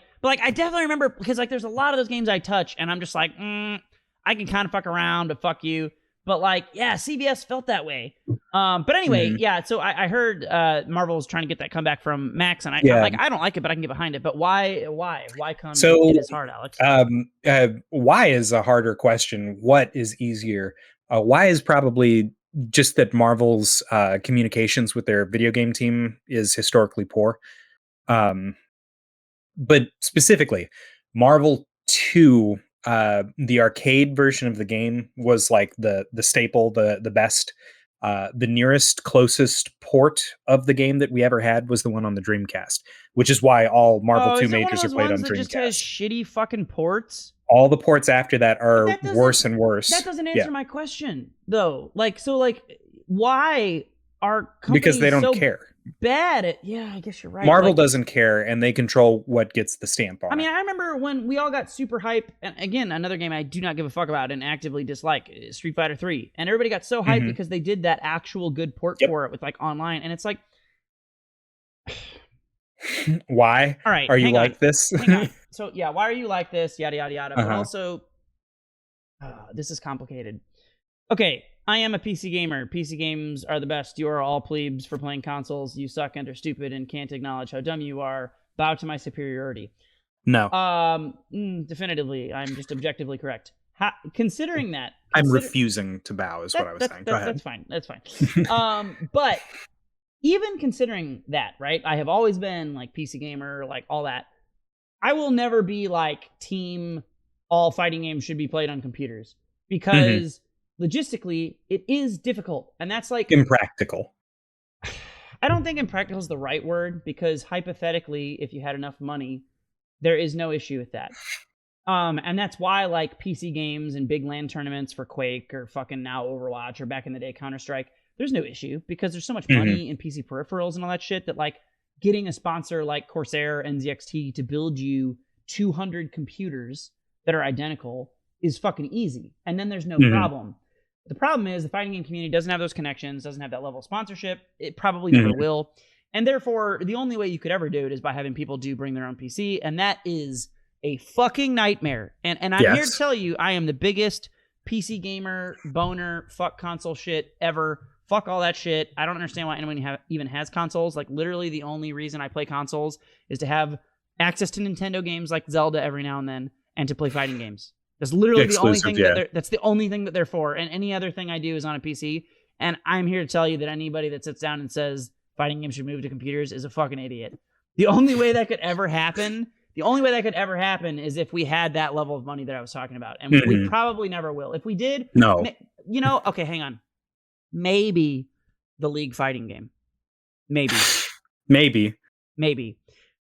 definitely remember because like there's a lot of those games I touch, and I'm just like, I can kind of fuck around, but fuck you. But like, CVS felt that way. But anyway, so I heard Marvel's trying to get that comeback from Max, and I'm like, I don't like it, but I can get behind it. But why come it is hard, Alex? Why is a harder question. What is easier? Why is probably just that Marvel's communications with their video game team is historically poor. But specifically, Marvel 2, the arcade version of the game was like the staple, the best. The nearest closest port of the game that we ever had was the one on the Dreamcast, which is why all Marvel 2 majors are played on Dreamcast. Just has shitty fucking ports. All the ports after that are worse and worse. That doesn't answer my question, though. Why are companies because they don't care. Bad at I guess you're right. Marvel doesn't care, and they control what gets the stamp on. I mean, I remember when we all got super hype, and again, another game I do not give a fuck about and actively dislike, Street Fighter 3, and everybody got so hyped because they did that actual good port for it with like online, and it's like, why? All right, are you like this? So why are you like this? Yada yada yada. But also, this is complicated. Okay. I am a PC gamer. PC games are the best. You are all plebes for playing consoles. You suck and are stupid and can't acknowledge how dumb you are. Bow to my superiority. No. Definitively. I'm just objectively correct. considering that, I'm refusing to bow is what I was saying. Go ahead. That's fine. But even considering that, right? I have always been like PC gamer, like all that. I will never be like team all fighting games should be played on computers because logistically it is difficult. And that's like impractical. I don't think impractical is the right word because hypothetically, if you had enough money, there is no issue with that. And that's why like PC games and big LAN tournaments for Quake or fucking now Overwatch or back in the day Counter-Strike, there's no issue because there's so much money in PC peripherals and all that shit that like getting a sponsor like Corsair and NZXT to build you 200 computers that are identical is fucking easy. And then there's no problem. The problem is the fighting game community doesn't have those connections, doesn't have that level of sponsorship. It probably never will. And therefore, the only way you could ever do it is by having people bring their own PC. And that is a fucking nightmare. And I'm here to tell you, I am the biggest PC gamer, boner, fuck console shit ever. Fuck all that shit. I don't understand why anyone even has consoles. Like, literally the only reason I play consoles is to have access to Nintendo games like Zelda every now and then and to play fighting games. That's literally the only thing that's the only thing that they're for. And any other thing I do is on a PC. And I'm here to tell you that anybody that sits down and says fighting games should move to computers is a fucking idiot. The only way that could ever happen is if we had that level of money that I was talking about. And we probably never will. If we did, okay, hang on. Maybe the League fighting game. Maybe.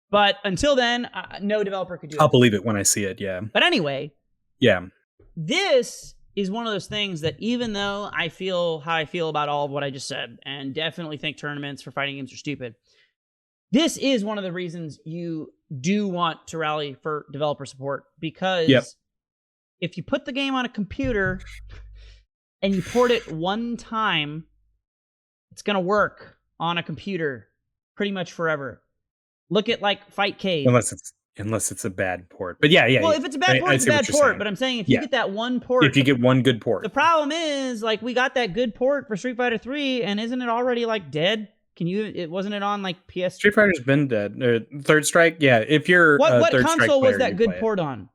But until then, no developer could do it. I'll believe it when I see it, yeah. But anyway, this is one of those things that even though I feel how I feel about all of what I just said, and definitely think tournaments for fighting games are stupid, this is one of the reasons you do want to rally for developer support, because if you put the game on a computer and you port it one time, it's going to work on a computer pretty much forever. Look at like Fightcade. Unless it's a bad port. But yeah. Well, if it's a bad port, it's a bad port. But I'm saying if you get that one port. If you get one good port. The problem is, like, we got that good port for Street Fighter 3, and isn't it already, like, dead? Wasn't it on, like, PS... Street Fighter's been dead. Third Strike? Yeah, if you're What Third console player, was that good port on?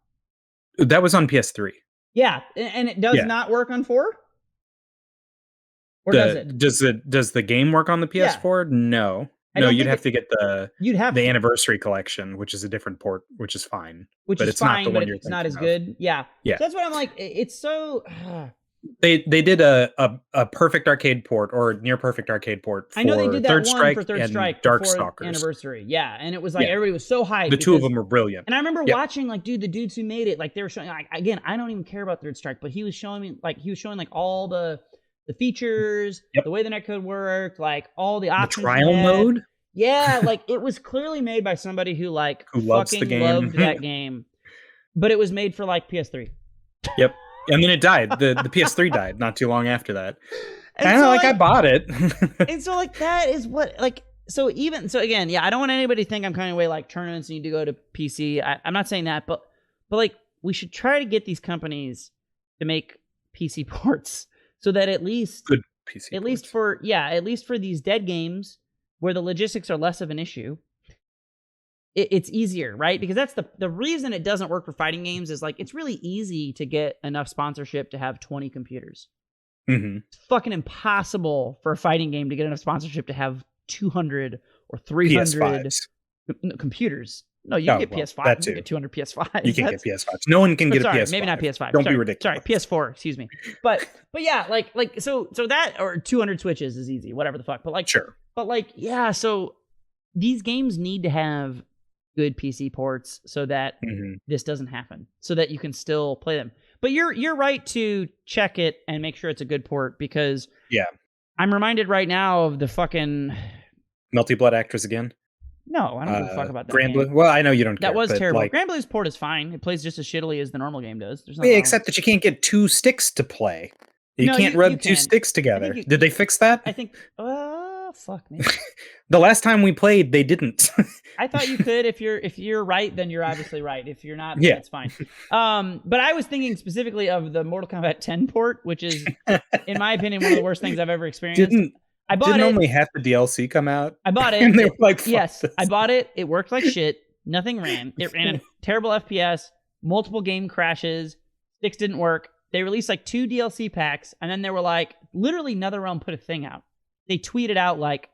That was on PS3. Yeah, and it does not work on 4? Or does it? Does the game work on the PS4? Yeah. No. No, you'd have to get the Anniversary Collection, which is a different port, which is fine. It's not as good. Yeah. So that's what I'm like. It's so. They did a perfect arcade port or near perfect arcade port. I know they did that Third one Strike for Third Strike Dark before Stalkers. Anniversary. Yeah, and it was like everybody was so hyped. The two of them were brilliant. And I remember watching like, dude, the dudes who made it, like they were showing. Like, again, I don't even care about Third Strike, but he was showing me all the features, the way the netcode worked, like all the options. The trial mode. Yeah, like it was clearly made by somebody who loves the game. Loved that game, but it was made for like PS3. Yep, and then it died. The PS3 died not too long after that. And so, I bought it. And so like that is what like so again, I don't want anybody to think I'm kind of way like tournaments need to go to PC. I'm not saying that, but like we should try to get these companies to make PC ports so that at least good PC at least for these dead games where the logistics are less of an issue, it's easier, right? Because that's the reason it doesn't work for fighting games is like it's really easy to get enough sponsorship to have 20 computers. It's fucking impossible for a fighting game to get enough sponsorship to have 200 or 300 computers. No, you can get PS5. You can get 200 PS5s. You can get PS5s. No one can get a PS5. Maybe not PS5. Don't be ridiculous. Sorry, PS4. Excuse me. But yeah, like so that or 200 Switches is easy. Whatever the fuck. But like sure. But like so these games need to have good PC ports so that this doesn't happen. So that you can still play them. But you're right to check it and make sure it's a good port because I'm reminded right now of the fucking Melty Blood Actress again. No, I don't give a fuck about that. Grand Blue. Well, I know you don't care. That was terrible. Like, Grand Blue's port is fine. It plays just as shittily as the normal game does. There's except that you can't get two sticks to play. You can't rub two sticks together. Did they fix that? I think. Fuck me. The last time we played, they didn't. I thought you could. If you're right, then you're obviously right. If you're not, then it's fine. But I was thinking specifically of the Mortal Kombat 10 port, which is, in my opinion, one of the worst things I've ever experienced. I bought Didn't only half the DLC come out? I bought it. And they were like, yes, I bought it. It worked like shit. Nothing ran. It ran a terrible FPS, multiple game crashes, Sticks didn't work. They released like 2 DLC packs, and then they were like, literally NetherRealm put a thing out. They tweeted out like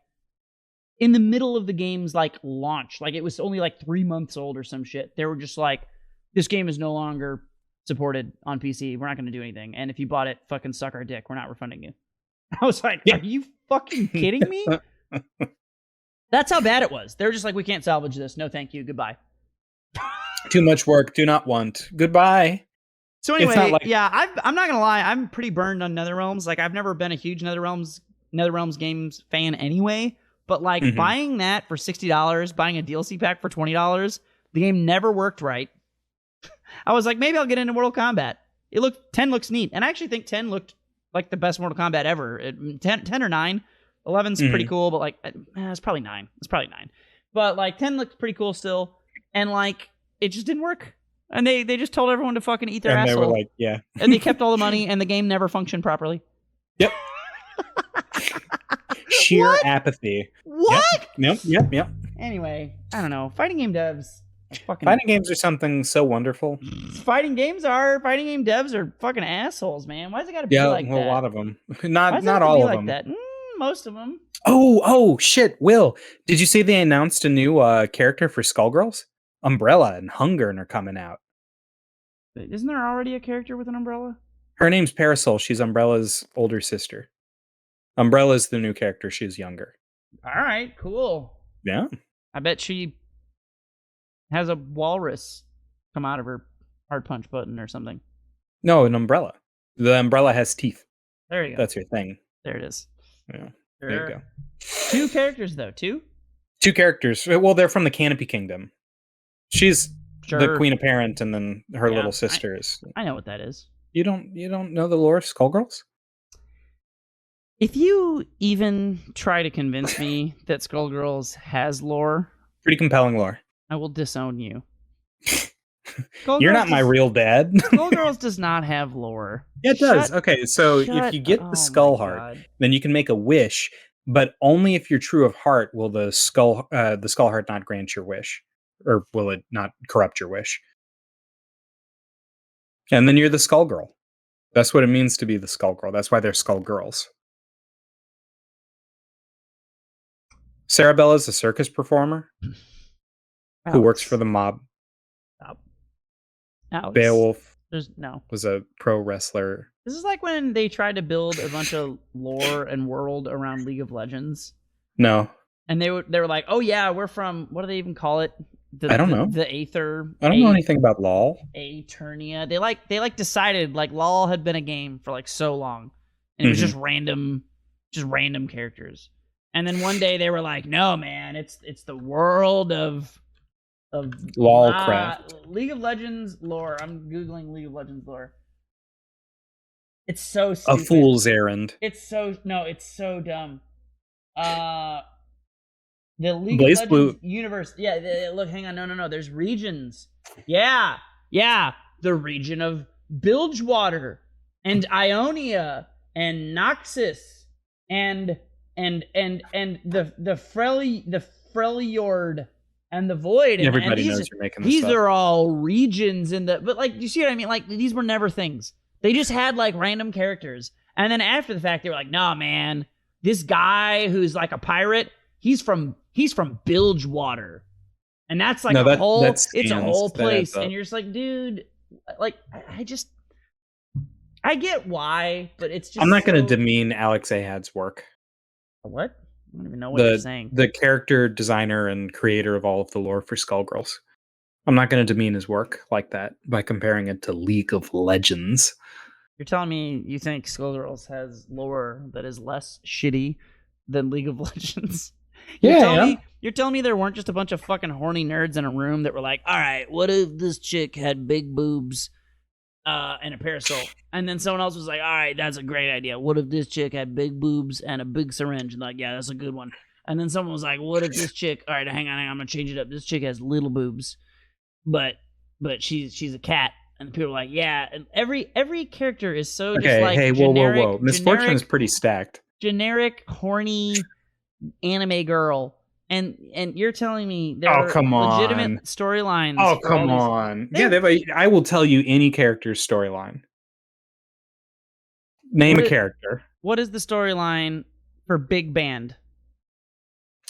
in the middle of the game's like launch, like it was only like 3 months old or some shit. They were just like, this game is no longer supported on PC. We're not going to do anything. And if you bought it, fucking suck our dick. We're not refunding you. I was like, are you fucking kidding me? That's how bad it was. They were just like, we can't salvage this. No, thank you. Goodbye. Too much work. Do not want. Goodbye. So anyway, yeah, I'm not gonna lie. I'm pretty burned on NetherRealms. Like, I've never been a huge NetherRealms games fan anyway. But like buying that for $60, buying a DLC pack for $20, the game never worked right. I was like, maybe I'll get into Mortal Kombat. 10 looks neat, and I actually think 10 looked like the best Mortal Kombat ever. 10 or 9. 11's pretty cool, but like it's probably 9. It's probably 9. But like 10 looks pretty cool still, and like it just didn't work. And they just told everyone to fucking eat their asshole. And they were like, yeah. And they kept all the money, and the game never functioned properly. Yep. Sheer apathy. What? Yep. Anyway, I don't know. Fighting game devs. Fighting games are something so wonderful. Fighting game devs are fucking assholes, man. Why's it gotta be like that? Yeah, a lot of them. Not all of them. That? Most of them. Oh, shit. Will, did you see they announced a new character for Skullgirls? Umbrella and Hunger are coming out. Isn't there already a character with an umbrella? Her name's Parasol. She's Umbrella's older sister. Umbrella's the new character. She's younger. All right, cool. Yeah. I bet she has a walrus come out of her hard punch button or something. No, an umbrella. The umbrella has teeth. There you go. That's your thing. There it is. Yeah. There you go. 2 characters, though. 2 characters. Well, they're from the Canopy Kingdom. She's the Queen Apparent, and then her little sister is. I know what that is. You don't know the lore of Skullgirls? If you even try to convince me that Skullgirls has lore, pretty compelling lore, I will disown you. You're not my real dad. Skullgirls does not have lore. Yeah, it does. Okay, so if you get the Skull Heart, then you can make a wish, but only if you're true of heart will the Skull Heart not grant your wish, or will it not corrupt your wish? And then you're the Skull Girl. That's what it means to be the Skull Girl. That's why they're Skullgirls. Sarabella's a circus performer who works for the mob. Alex. Beowulf no. Was a pro wrestler. This is like when they tried to build a bunch of lore and world around League of Legends. No. And they were like, oh yeah, we're from, what do they even call it? I don't know. The Aether. I don't know anything about LOL. Aeternia. They decided like LOL had been a game for like so long. And it was just random characters. And then one day they were like, no man, it's the world of LOLcraft. League of Legends lore. I'm Googling League of Legends lore. It's so stupid. A fool's errand. It's so dumb. The League Blaze of Legends Blue universe. Yeah, look, hang on. No. There's regions. Yeah. The region of Bilgewater and Ionia and Noxus and the Freljord and the Void. Everybody knows you're making this these up. are all regions but like, you see what I mean? Like, these were never things. They just had like random characters. And then after the fact, they were like, nah, man, this guy who's like a pirate, he's from Bilgewater. And that's like it's a whole place. And you're just like, dude, like, I get why, but it's just, I'm not going to demean Alex Ahad's work. What? I don't even know what you're saying. The character designer and creator of all of the lore for Skullgirls. I'm not going to demean his work like that by comparing it to League of Legends. You're telling me you think Skullgirls has lore that is less shitty than League of Legends? You're telling me there weren't just a bunch of fucking horny nerds in a room that were like, all right, what if this chick had big boobs and a parasol? And then someone else was like, all right, that's a great idea. What if this chick had big boobs and a big syringe? And like, yeah, that's a good one. And then someone was like, what if this chick, all right, hang on, I'm going to change it up. This chick has little boobs, but she's a cat. And people were like, yeah. And every character is so just like generic, whoa. Misfortune is pretty stacked. Generic, horny anime girl. And you're telling me there are legitimate storylines. Oh, come on. Yeah, I will tell you any character's storyline. Name a character. What is the storyline for Big Band?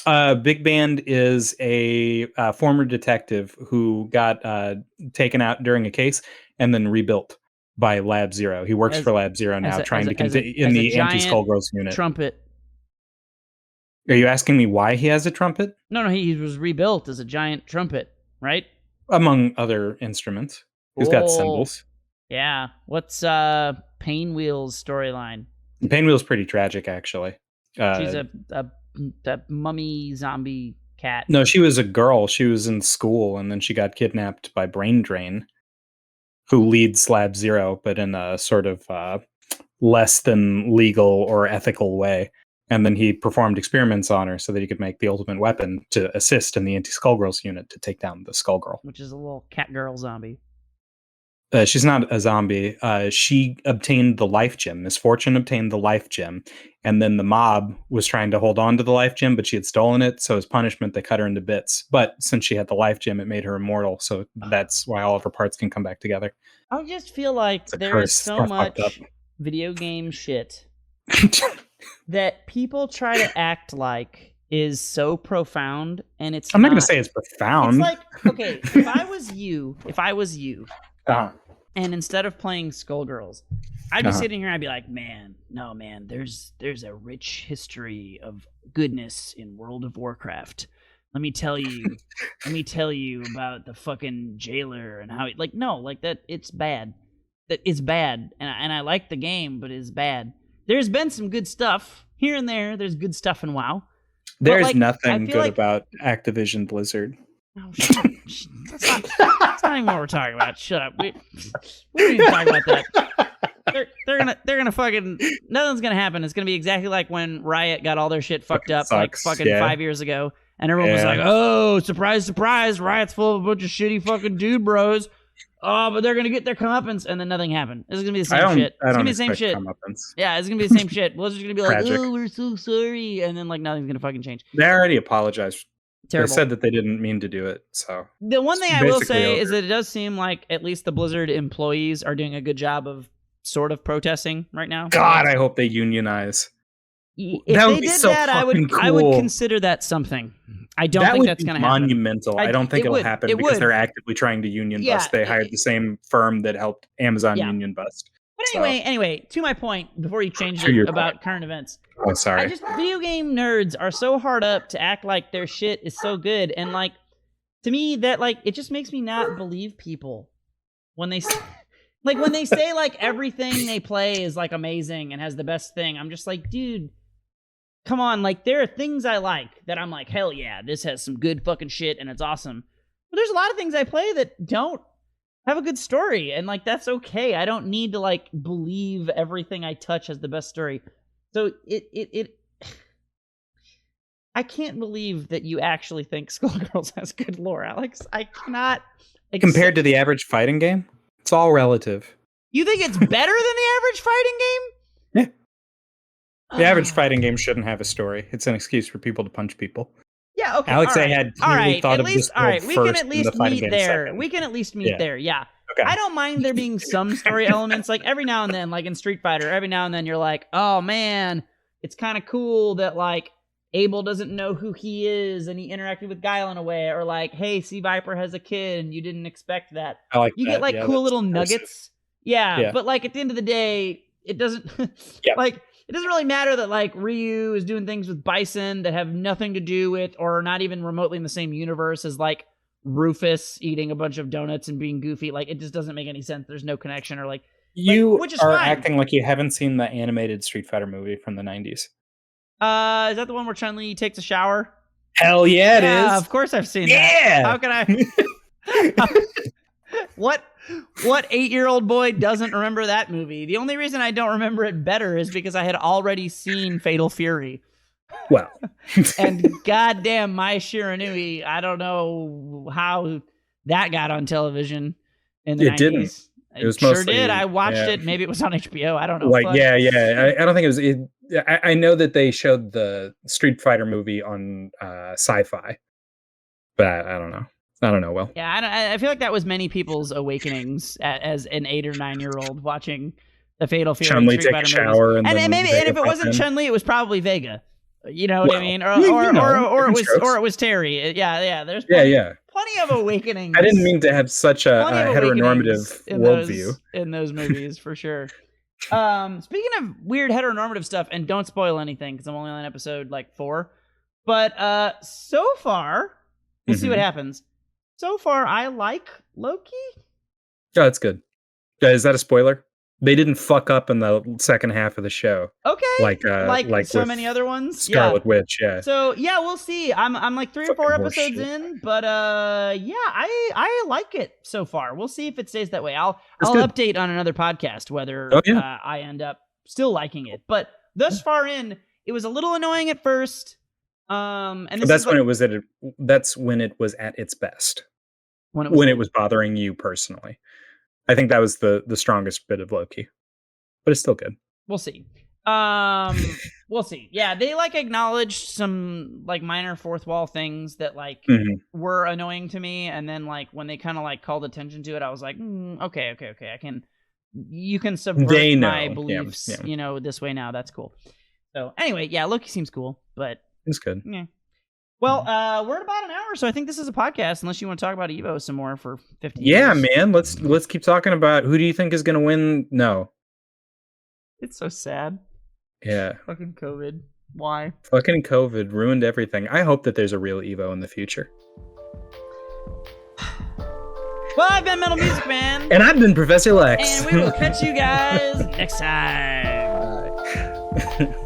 Big Band is a former detective who got taken out during a case and then rebuilt by Lab Zero. He works for Lab Zero now, trying to continue in the anti-Skullgirls unit. Trumpet. Are you asking me why he has a trumpet? No, he was rebuilt as a giant trumpet, right? Among other instruments. He's got cymbals. Yeah. What's Painwheel's storyline? Painwheel's pretty tragic, actually. She's a mummy zombie cat. No, she was a girl. She was in school, and then she got kidnapped by Brain Drain, who leads Lab Zero, but in a sort of less than legal or ethical way. And then he performed experiments on her so that he could make the ultimate weapon to assist in the anti-Skullgirls unit to take down the Skullgirl. Which is a little cat girl zombie. She's not a zombie. She obtained the life gem. Miss Fortune obtained the life gem. And then the mob was trying to hold on to the life gem, but she had stolen it. So as punishment, they cut her into bits. But since she had the life gem, it made her immortal. So that's why all of her parts can come back together. I just feel like there is so much video game shit that people try to act like is so profound, and it's I'm not going to say it's profound. It's like, okay, if I was you, and instead of playing Skullgirls, I'd be sitting here and I'd be like, man, there's a rich history of goodness in World of Warcraft. Let me tell you about the fucking jailer and how that it's bad. That is bad. And I like the game, but it's bad. There's been some good stuff here and there. There's good stuff in WoW. There's nothing good about Activision Blizzard. Oh, that's not even what we're talking about. Shut up. We don't even talk about that. They're gonna fucking nothing's gonna happen. It's gonna be exactly like when Riot got all their shit fucked up like fucking 5 years ago, and everyone was like, "Oh, surprise, surprise! Riot's full of a bunch of shitty fucking dude bros." Oh, but they're gonna get their comeuppance, and then nothing happened. It's gonna be the same shit. It's gonna be the same shit. Yeah, it's gonna be the same shit. Blizzard's gonna be like, "Oh, we're so sorry," and then like nothing's gonna fucking change. They already apologized. Terrible. They said that they didn't mean to do it. So the one thing I will say is that it does seem like at least the Blizzard employees are doing a good job of sort of protesting right now. God, I hope they unionize. If they did that, I would consider that something. I don't think that's going to happen. Monumental. I don't think it'll happen because they're actively trying to union bust. They hired the same firm that helped Amazon union bust. But anyway, to my point, before you change it about current events. Oh, sorry. Video game nerds are so hard up to act like their shit is so good, and like to me that like it just makes me not believe people when they when they say like everything they play is like amazing and has the best thing. I'm just like, dude, come on, like there are things I like that I'm like, hell yeah, this has some good fucking shit and it's awesome. But there's a lot of things I play that don't have a good story, and like that's okay. I don't need to like believe everything I touch has the best story. So I can't believe that you actually think Skullgirls has good lore, Alex. I cannot. Compared to the average fighting game, it's all relative. You think it's better than the average fighting game? Yeah. The average fighting game shouldn't have a story. It's an excuse for people to punch people. Yeah, okay. Alex, I had clearly thought of this first. We can at least meet there. We can at least meet there, yeah. Okay. I don't mind there being some story elements, like every now and then, like in Street Fighter, every now and then you're like, oh man, it's kind of cool that like Abel doesn't know who he is and he interacted with Guile in a way, or like, hey, C Viper has a kid and you didn't expect that. I like you that. Get like cool little nuggets. Yeah, but like at the end of the day, it doesn't like it doesn't really matter that like Ryu is doing things with Bison that have nothing to do with or not even remotely in the same universe as like Rufus eating a bunch of donuts and being goofy. Like it just doesn't make any sense. There's no connection, or like which is are fine. Acting like you haven't seen the animated Street Fighter movie from the 90s. Is that the one where Chun-Li takes a shower? Hell yeah, it is. Of course I've seen that. How can I? What 8-year-old boy doesn't remember that movie? The only reason I don't remember it better is because I had already seen Fatal Fury. Well, and goddamn, Mai Shiranui, I don't know how that got on television in the 90s. It was sure mostly, did. I watched it. Maybe it was on HBO. I don't know. Like, yeah. I don't think it was. I know that they showed the Street Fighter movie on Sci-Fi, but I don't know. I don't know. Well, yeah, I feel like that was many people's awakenings as an 8 or 9 year old watching the Fatal Fury Chun-Li Street take Fighter a shower, movies. And maybe, and if it wasn't Chun-Li, it was probably Vega. You know what I mean? Or it was Terry. Yeah. There's plenty of awakenings. I didn't mean to have such a heteronormative worldview in those movies for sure. Speaking of weird heteronormative stuff, and don't spoil anything because I'm only on episode like 4. But so far, we'll see what happens. So far, I like Loki. Oh, that's good. Is that a spoiler? They didn't fuck up in the second half of the show. Okay. Like so many other ones. Scarlet Witch, yeah. So yeah, we'll see. I'm like 3 or 4 episodes in, but yeah, I like it so far. We'll see if it stays that way. I'll update on another podcast whether I end up still liking it. But thus far in, it was a little annoying at first. And that's when it was at its best. When it was bothering you personally. I think that was the strongest bit of Loki, but it's still good. We'll see. We'll see. Yeah, they like acknowledged some like minor fourth wall things that like were annoying to me, and then like when they kind of like called attention to it, I was like, okay. You can subvert my beliefs, this way now. That's cool. So anyway, yeah, Loki seems cool, but it's good. Yeah. Well, we're at about an hour, so I think this is a podcast. Unless you want to talk about EVO some more for 50 years. Yeah, man. Let's keep talking about who do you think is going to win? No. It's so sad. Yeah. Fucking COVID. Why? Fucking COVID ruined everything. I hope that there's a real EVO in the future. Well, I've been MetalMusicMan. And I've been Professor Lex. And we will catch you guys next time. Bye.